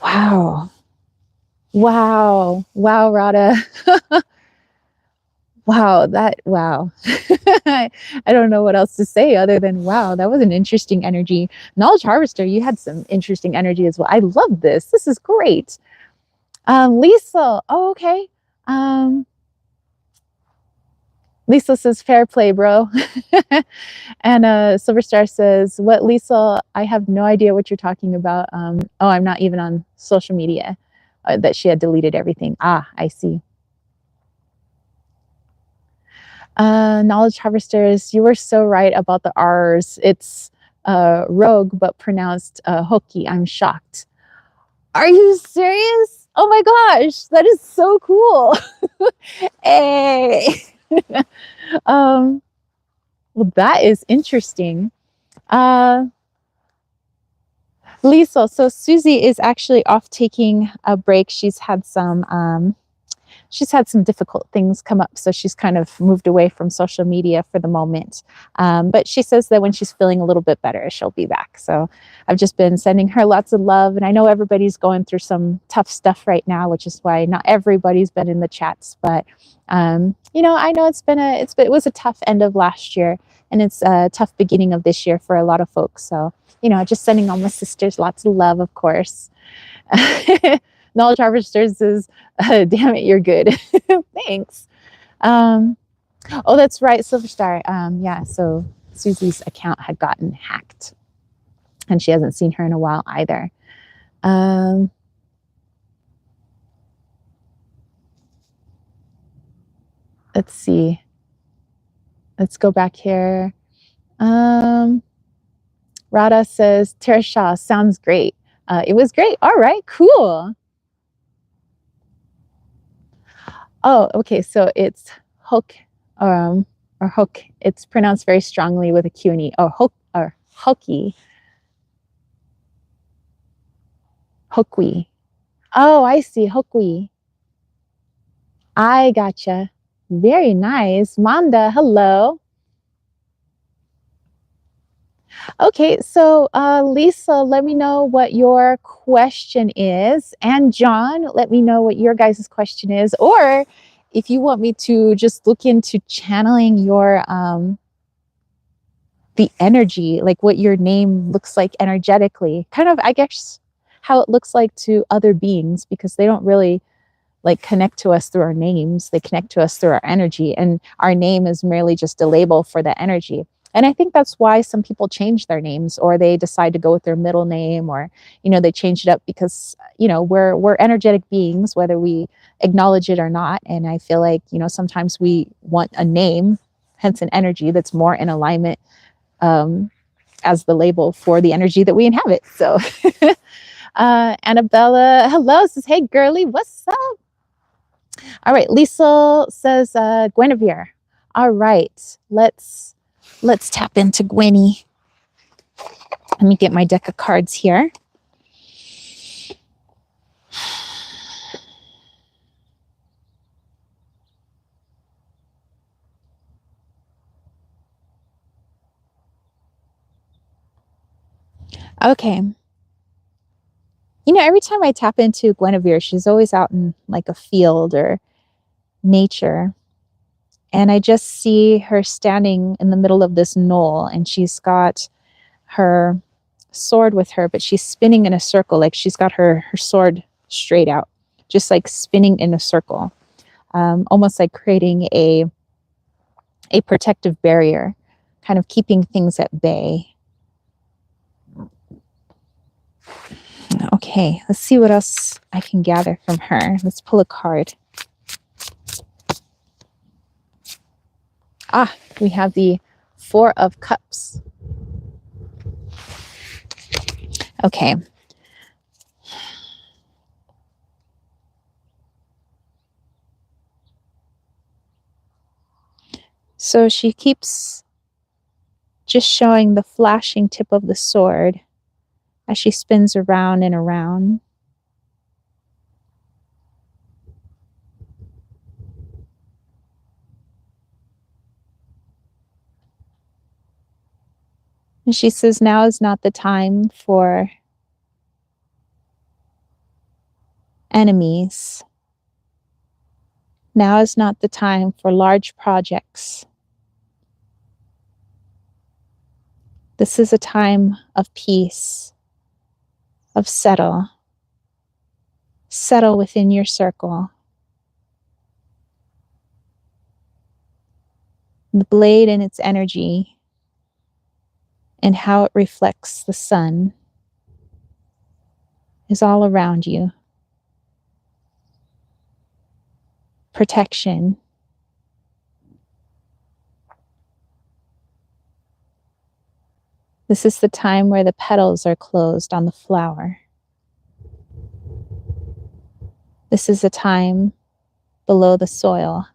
Wow. Wow. Wow, Radha. Wow, wow. I don't know what else to say other than wow, that was an interesting energy. Knowledge Harvester, you had some interesting energy as well. I love this. This is great. Lisa, oh, okay. Lisa says, fair play, bro. And Silver Star says, what, Lisa? I have no idea what you're talking about. Oh, I'm not even on social media. That she had deleted everything. Ah, I see. Knowledge Harvesters, you were so right about the R's. It's rogue, but pronounced hokey. I'm shocked. Are you serious? Oh my gosh, that is so cool. Hey. Well, that is interesting. Lisa, so Susie is actually off taking a break. She's had some difficult things come up, so she's kind of moved away from social media for the moment. But she says that when she's feeling a little bit better, she'll be back. So I've just been sending her lots of love, and I know everybody's going through some tough stuff right now, which is why not everybody's been in the chats. But you know, I know it was a tough end of last year, and it's a tough beginning of this year for a lot of folks. So you know, just sending all my sisters lots of love, of course. Knowledge Harvesters is, damn it, you're good. Thanks. Oh, that's right, Silverstar. Yeah, so Susie's account had gotten hacked, and she hasn't seen her in a while either. Let's see. Let's go back here. Radha says, Tersha, sounds great. It was great. All right, cool. Oh, okay. So it's hook, or hook. It's pronounced very strongly with a Q and E. Oh, hook or hooky. Hookwe. Oh, I see. Hookwe. I gotcha. Very nice. Manda, hello. Okay, so Lisa, let me know what your question is. And John, let me know what your guys' question is. Or if you want me to just look into channeling your the energy, like what your name looks like energetically, kind of, I guess, how it looks like to other beings, because they don't really like connect to us through our names. They connect to us through our energy, and our name is merely just a label for the energy. And I think that's why some people change their names, or they decide to go with their middle name, or you know, they change it up because you know, we're energetic beings, whether we acknowledge it or not. And I feel like, you know, sometimes we want a name, hence an energy that's more in alignment as the label for the energy that we inhabit. So Annabella, hello, says, hey girly, what's up? All right, Lisa says, Guinevere. All right, let's tap into Gwenny. Let me get my deck of cards here. Okay. You know, every time I tap into Guinevere, she's always out in like a field or nature. And I just see her standing in the middle of this knoll, and she's got her sword with her, but she's spinning in a circle. Like she's got her sword straight out, just like spinning in a circle, almost like creating a protective barrier, kind of keeping things at bay. Okay, let's see what else I can gather from her. Let's pull a card. We have the Four of Cups. Okay. So she keeps just showing the flashing tip of the sword as she spins around and around. And she says, now is not the time for enemies. Now is not the time for large projects. This is a time of peace, of settle. Settle within your circle. The blade and its energy and how it reflects the sun is all around you. Protection. This is the time where the petals are closed on the flower. This is a time below the soil.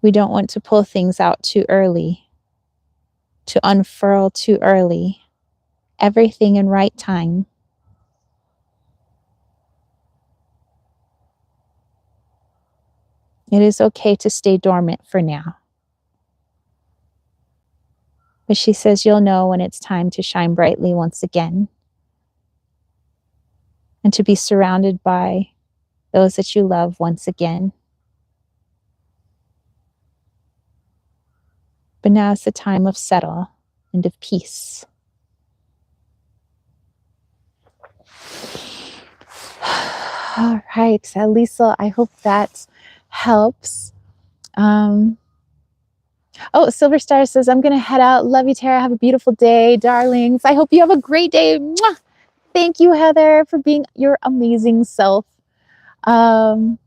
We don't want to pull things out too early, to unfurl too early. Everything in right time. It is okay to stay dormant for now. But she says you'll know when it's time to shine brightly once again and to be surrounded by those that you love once again. But now is the time of settle and of peace. All right, Lisa, I hope that helps. Oh, Silver Star says, I'm going to head out. Love you, Tara. Have a beautiful day, darlings. I hope you have a great day. Mwah! Thank you, Heather, for being your amazing self. Let's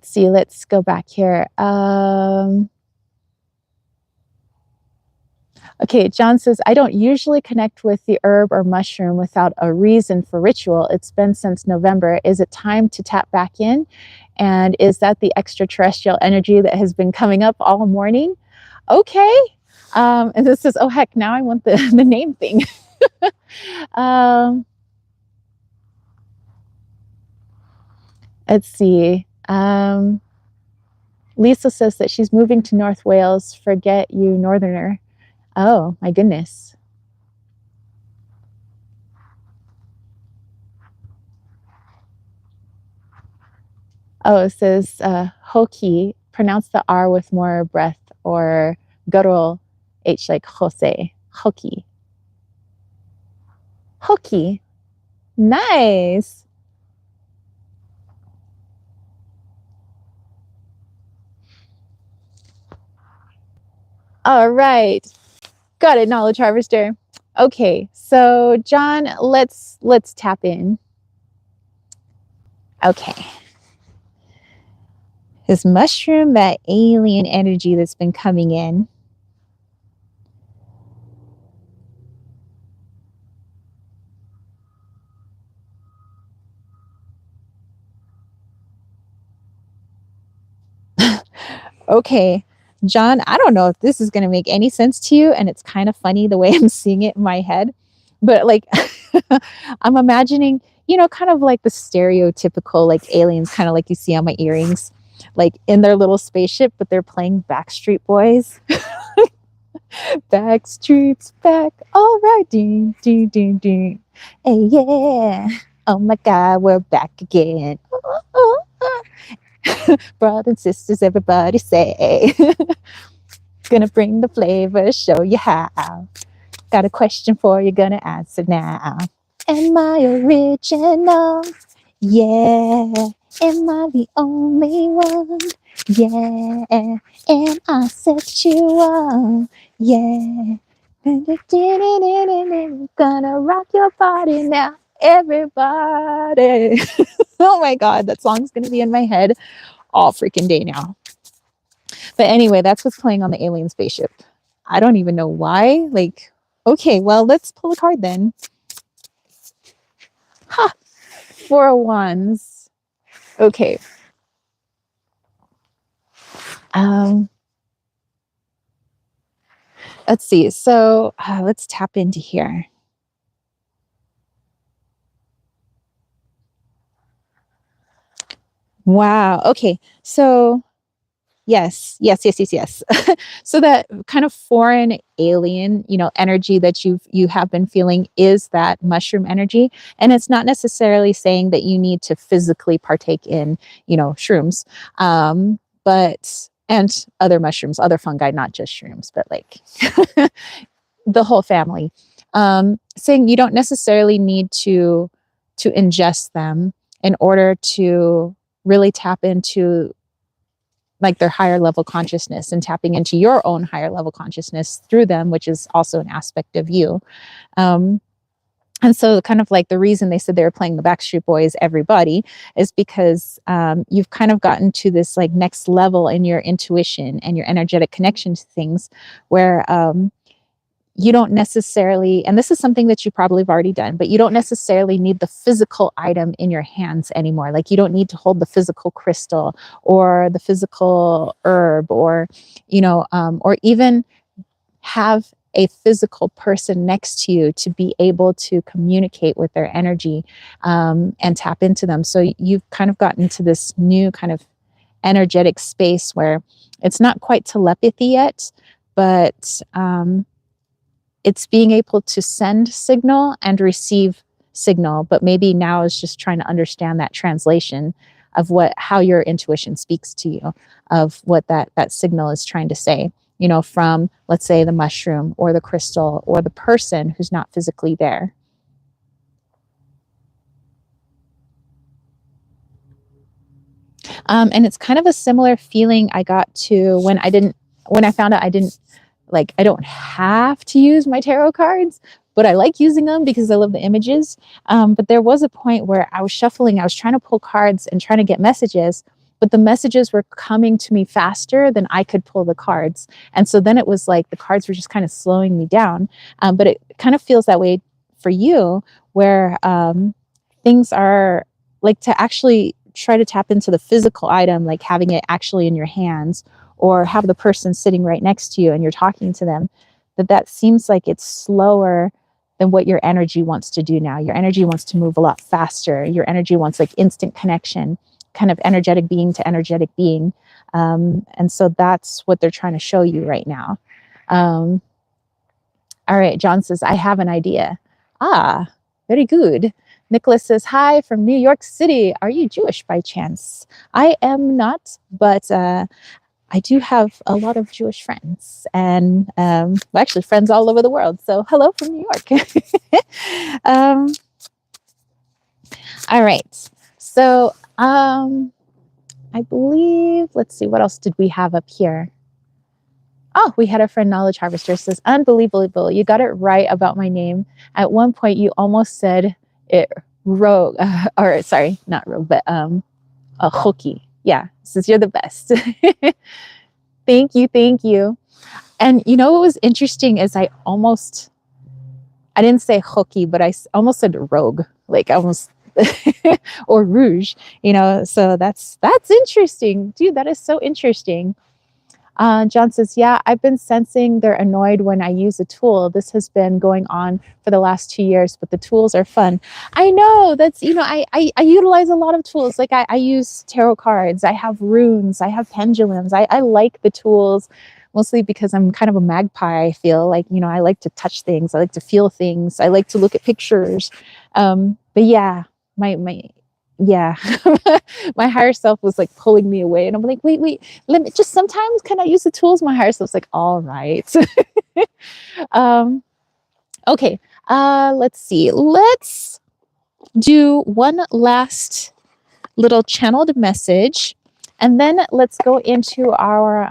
see. Let's go back here. Okay, John says, I don't usually connect with the herb or mushroom without a reason for ritual. It's been since November. Is it time to tap back in? And is that the extraterrestrial energy that has been coming up all morning? Okay. And this says, oh, heck, now I want the name thing. Let's see. Lisa says that she's moving to North Wales. Forget you, Northerner. Oh, my goodness. Oh, it says Hoki, pronounce the R with more breath, or guttural H like Jose. Hoki. Hoki. Nice. All right. Got it, Knowledge Harvester. Okay, so John, let's tap in. Okay. This mushroom, that alien energy that's been coming in. Okay, John, I don't know if this is going to make any sense to you, and it's kind of funny the way I'm seeing it in my head, but like I'm imagining, you know, kind of like the stereotypical like aliens, kind of like you see on my earrings, like in their little spaceship, but they're playing Backstreet Boys. Backstreet's back, all right, ding, ding, ding, ding. Hey, yeah. Oh my God, we're back again. Brothers and sisters, everybody say. Gonna bring the flavor, show you how. Got a question for you, gonna answer now. Am I original? Yeah. Am I the only one? Yeah. Am I sexual? Yeah. Gonna rock your body now, everybody. Oh my God, that song's gonna be in my head all freaking day now. But anyway, that's what's playing on the alien spaceship. I don't even know why. Like, okay, well, let's pull a card then. Ha! 4 of Wands. Okay. Let's see. So let's tap into here. Wow. Okay. So yes. So that kind of foreign alien, energy that you have been feeling is that mushroom energy, and it's not necessarily saying that you need to physically partake in, shrooms, but and other mushrooms, other fungi, not just shrooms, but like the whole family. Saying you don't necessarily need to ingest them in order to really tap into like their higher level consciousness and tapping into your own higher level consciousness through them, which is also an aspect of you. And so kind of like the reason they said they were playing the Backstreet Boys, everybody, is because you've kind of gotten to this like next level in your intuition and your energetic connection to things where you don't necessarily, and this is something that you probably have already done, but you don't necessarily need the physical item in your hands anymore. Like you don't need to hold the physical crystal or the physical herb or even have a physical person next to you to be able to communicate with their energy and tap into them. So you've kind of gotten to this new kind of energetic space where it's not quite telepathy yet, but it's being able to send signal and receive signal, but maybe now is just trying to understand that translation of how your intuition speaks to you, of what that signal is trying to say, from, let's say, the mushroom or the crystal or the person who's not physically there. And it's kind of a similar feeling I got to when I found out I don't have to use my tarot cards, but I like using them because I love the images. But there was a point where I was shuffling, I was trying to pull cards and trying to get messages, but the messages were coming to me faster than I could pull the cards. And so then it was like the cards were just kind of slowing me down. But it kind of feels that way for you, where things are like to actually try to tap into the physical item, like having it actually in your hands, or have the person sitting right next to you and you're talking to them, that seems like it's slower than what your energy wants to do now. Your energy wants to move a lot faster. Your energy wants like instant connection, kind of energetic being to energetic being. And so that's what they're trying to show you right now. All right, John says, I have an idea. Ah, very good. Nicholas says, hi from New York City. Are you Jewish by chance? I am not, but I do have a lot of Jewish friends, and actually friends all over the world. So hello from New York. All right. So I believe, let's see, what else did we have up here? Oh, we had a friend, Knowledge Harvester, says, unbelievable. You got it right about my name. At one point, you almost said it rogue, or sorry, not rogue, but a hooky. Yeah, says you're the best. Thank you. And what was interesting is I didn't say hooky, but I almost said rogue, like almost, or rouge, so that's interesting. Dude, that is so interesting. John says, yeah, I've been sensing they're annoyed when I use a tool. This has been going on for the last 2 years, but the tools are fun. I know that's, I utilize a lot of tools. Like I use tarot cards, I have runes, I have pendulums. I like the tools mostly because I'm kind of a magpie. I feel like, I like to touch things. I like to feel things. I like to look at pictures. But yeah, my yeah, my higher self was like pulling me away, and I'm like, wait, let me just sometimes can I use the tools? My higher self's like, all right. um, okay, let's see. Let's do one last little channeled message. And then let's go into our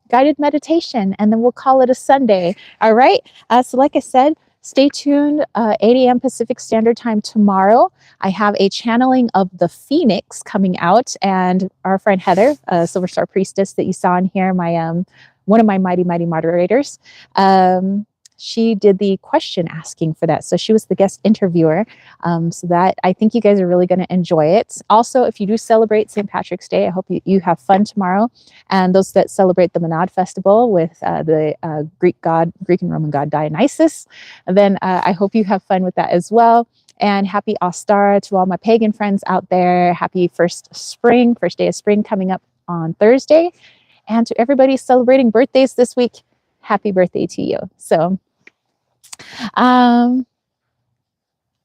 guided meditation, and then we'll call it a Sunday. All right. So like I said, stay tuned, 8 a.m. Pacific Standard Time tomorrow. I have a channeling of the Phoenix coming out, and our friend Heather, Silver Star Priestess that you saw in here, my one of my mighty moderators, she did the question asking for that. So she was the guest interviewer. So that I think you guys are really going to enjoy it. Also, if you do celebrate St. Patrick's Day, I hope you have fun tomorrow. And those that celebrate the Maenad Festival with the Greek and Roman god Dionysus, then I hope you have fun with that as well. And happy Ostara to all my pagan friends out there. Happy first day of spring coming up on Thursday. And to everybody celebrating birthdays this week, happy birthday to you. So, all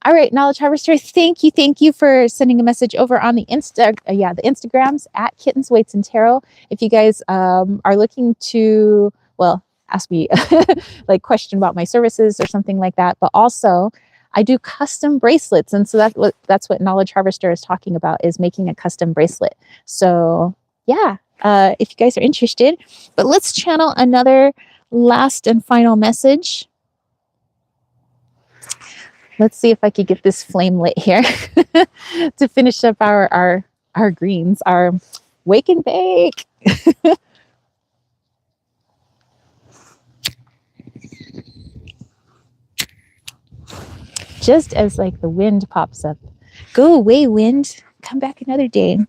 right, Knowledge Harvester, thank you for sending a message over on the the Instagrams at Kittens, Weights, and Tarot. If you guys are looking to, well, ask me like question about my services or something like that, but also I do custom bracelets, and so that's what Knowledge Harvester is talking about, is making a custom bracelet. So yeah, if you guys are interested, but let's channel another last and final message. Let's see if I could get this flame lit here to finish up our greens, our wake and bake. Just as like the wind pops up. Go away, wind. Come back another day.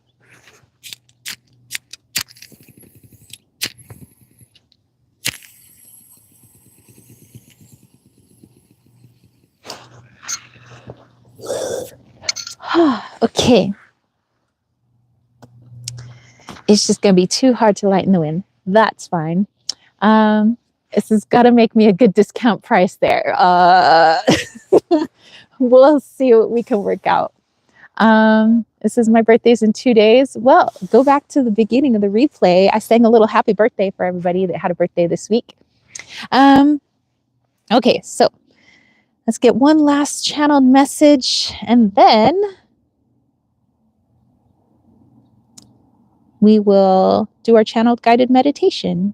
Okay. It's just going to be too hard to lighten the wind. That's fine. This has got to make me a good discount price there. We'll see what we can work out. This is my birthday's in 2 days. Well, go back to the beginning of the replay. I sang a little happy birthday for everybody that had a birthday this week. Okay, so let's get one last channeled message, and then we will do our channeled guided meditation.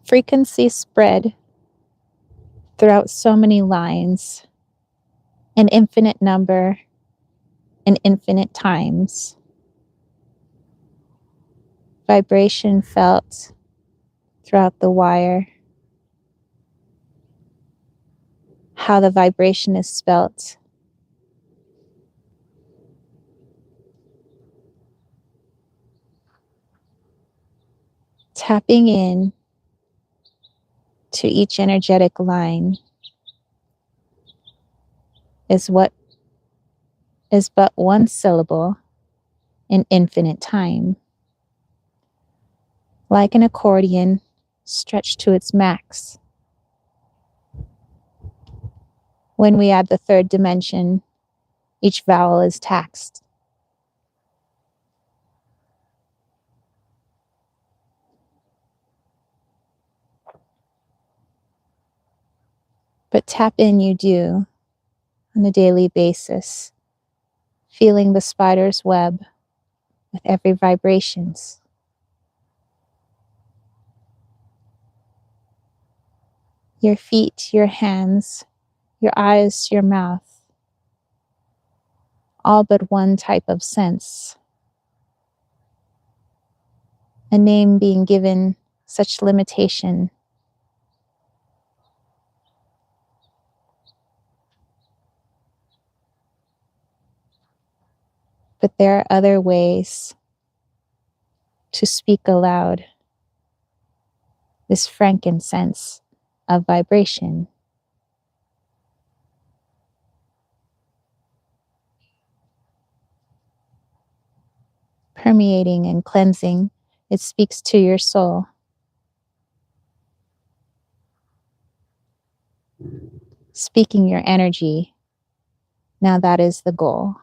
Frequency spread throughout so many lines, an infinite number, and infinite times. Vibration felt throughout the wire. How the vibration is spelt. Tapping in to each energetic line is what is but one syllable in infinite time. Like an accordion stretched to its max. When we add the third dimension, each vowel is taxed. But tap in you do on a daily basis, feeling the spider's web with every vibrations. Your feet, your hands, your eyes, your mouth, all but one type of sense. A name being given such limitation. But there are other ways to speak aloud this frankincense of vibration. permeating and cleansing. It speaks to your soul. Speaking your energy. Now that is the goal.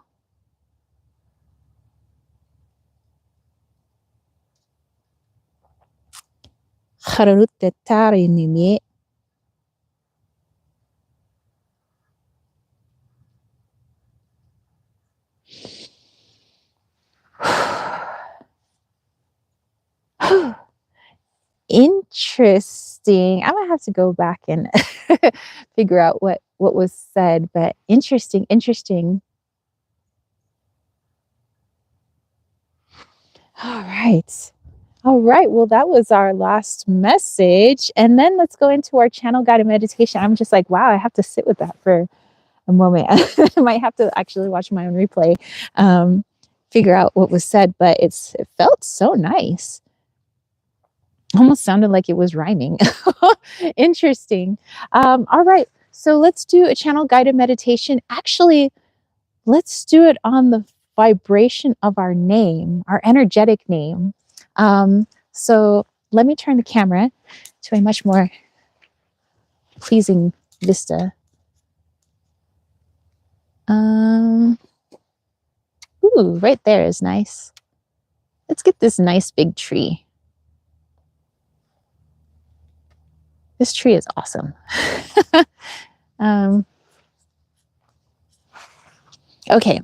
Interesting. I'm gonna have to go back and figure out what was said, but interesting. All right. Well, that was our last message. And then let's go into our channel guided meditation. I'm just like, wow, I have to sit with that for a moment. I might have to actually watch my own replay, figure out what was said, but it felt so nice. Almost sounded like it was rhyming. Interesting. All right. So let's do a channel guided meditation. Actually, let's do it on the vibration of our name, our energetic name. So let me turn the camera to a much more pleasing vista. Ooh, right there is nice. Let's get this nice big tree. This tree is awesome. Okay.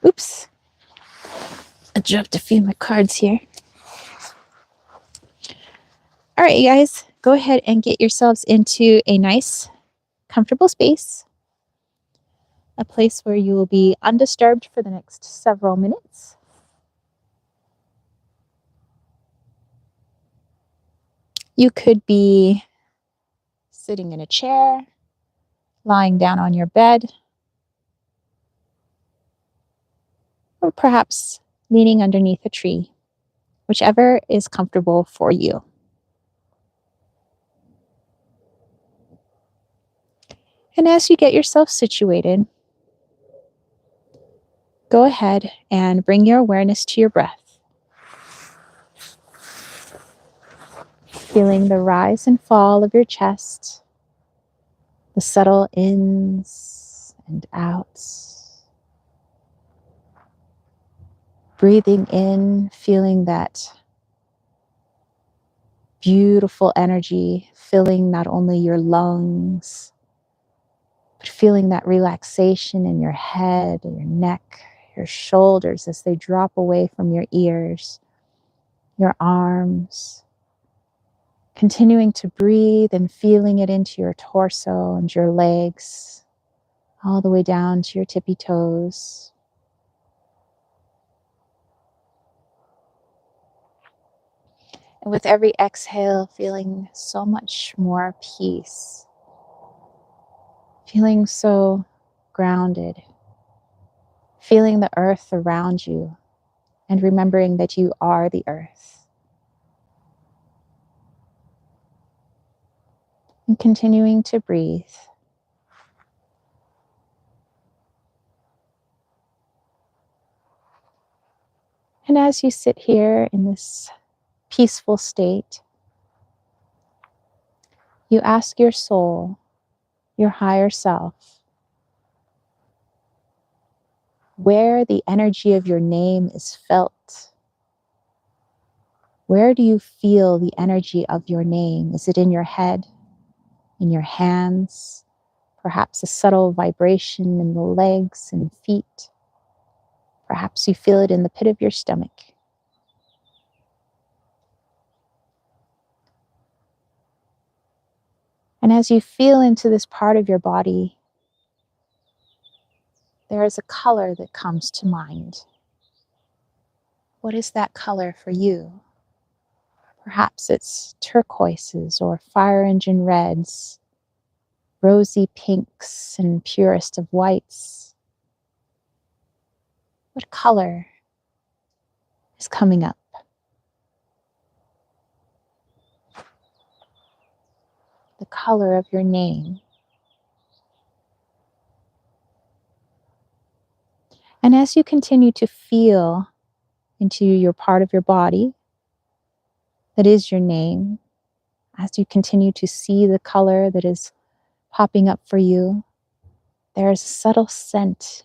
Oops. I dropped a few of my cards here. All right, you guys, go ahead and get yourselves into a nice, comfortable space. A place where you will be undisturbed for the next several minutes. You could be sitting in a chair, lying down on your bed, or perhaps leaning underneath a tree, whichever is comfortable for you. And as you get yourself situated, go ahead and bring your awareness to your breath. Feeling the rise and fall of your chest, the subtle ins and outs. Breathing in, feeling that beautiful energy filling not only your lungs, but feeling that relaxation in your head, your neck, your shoulders as they drop away from your ears, your arms. Continuing to breathe and feeling it into your torso and your legs, all the way down to your tippy toes. And with every exhale, feeling so much more peace, feeling so grounded, feeling the earth around you, and remembering that you are the earth. And continuing to breathe. And as you sit here in this peaceful state, you ask your soul, your higher self, where the energy of your name is felt. Where do you feel the energy of your name? Is it in your head, in your hands, perhaps a subtle vibration in the legs and feet? Perhaps you feel it in the pit of your stomach. And as you feel into this part of your body, there is a color that comes to mind. What is that color for you? Perhaps it's turquoises or fire engine reds, rosy pinks and purest of whites. What color is coming up? The color of your name. And as you continue to feel into your part of your body that is your name, as you continue to see the color that is popping up for you, there is a subtle scent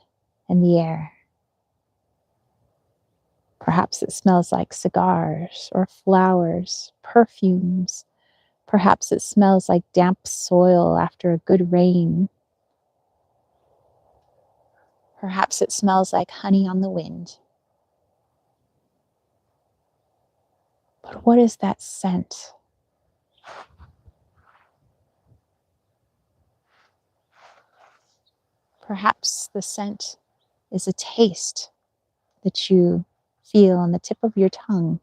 in the air. Perhaps it smells like cigars or flowers, perfumes. Perhaps it smells like damp soil after a good rain. Perhaps it smells like honey on the wind. But what is that scent? Perhaps the scent is a taste that you feel on the tip of your tongue.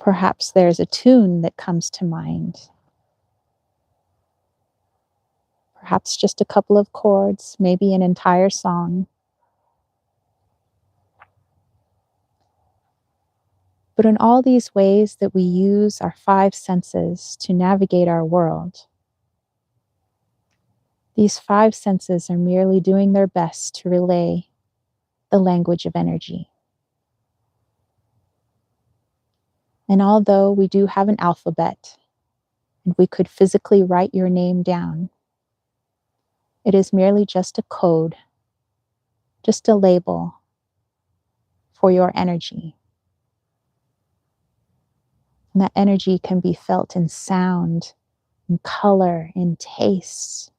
Perhaps there's a tune that comes to mind. Perhaps just a couple of chords, maybe an entire song. But in all these ways that we use our five senses to navigate our world, these five senses are merely doing their best to relay the language of energy. And although we do have an alphabet, and we could physically write your name down, it is merely just a code, just a label for your energy. And that energy can be felt in sound, in color, in taste.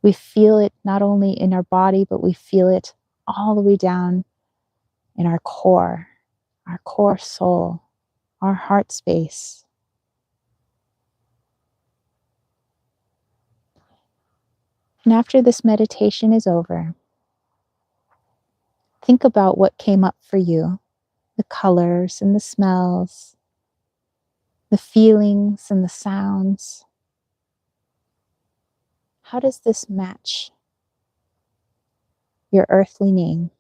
We feel it not only in our body, but we feel it all the way down in our core soul, our heart space. And after this meditation is over, think about what came up for you, the colors and the smells, the feelings and the sounds. How does this match your earthly name?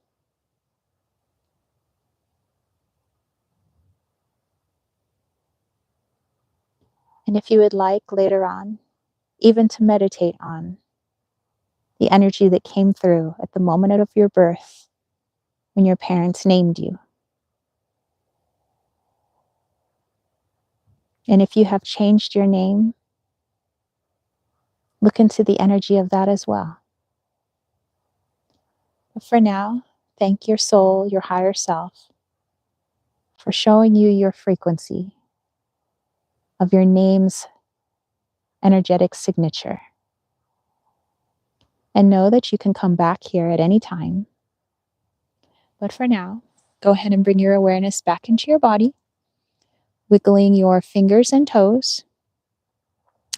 And if you would like later on, even to meditate on the energy that came through at the moment of your birth when your parents named you. And if you have changed your name, look into the energy of that as well. But for now, thank your soul, your higher self, for showing you your frequency of your name's energetic signature. And know that you can come back here at any time. But for now, go ahead and bring your awareness back into your body, wiggling your fingers and toes.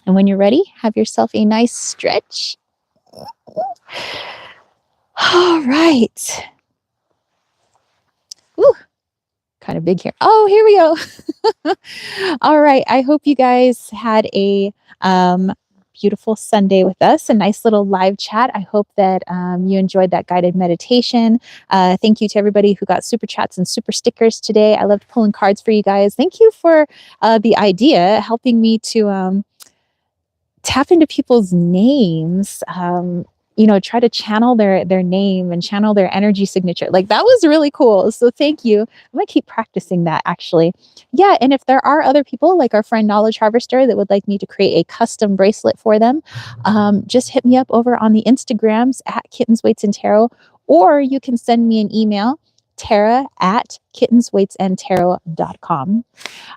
And when you're ready, have yourself a nice stretch. All right. Woo, kind of big here. Oh, here we go. All right. I hope you guys had a beautiful Sunday with us, a nice little live chat. I hope that you enjoyed that guided meditation. Thank you to everybody who got super chats and super stickers today. I loved pulling cards for you guys. Thank you for the idea, helping me to tap into people's names, try to channel their name and channel their energy signature. Like, that was really cool. So thank you. I'm going to keep practicing that, actually. Yeah. And if there are other people like our friend Knowledge Harvester that would like me to create a custom bracelet for them, just hit me up over on the Instagrams at Kittens, Weights, and Tarot, or you can send me an email, tara@kittensweightsandtarot.com.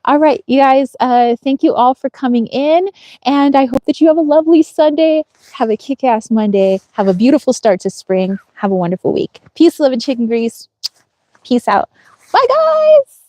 All right, you guys, thank you all for coming in, and I hope that you have a lovely Sunday. Have a kick-ass Monday. Have a beautiful start to spring. Have a wonderful week. Peace, love, and chicken grease. Peace out. Bye, guys.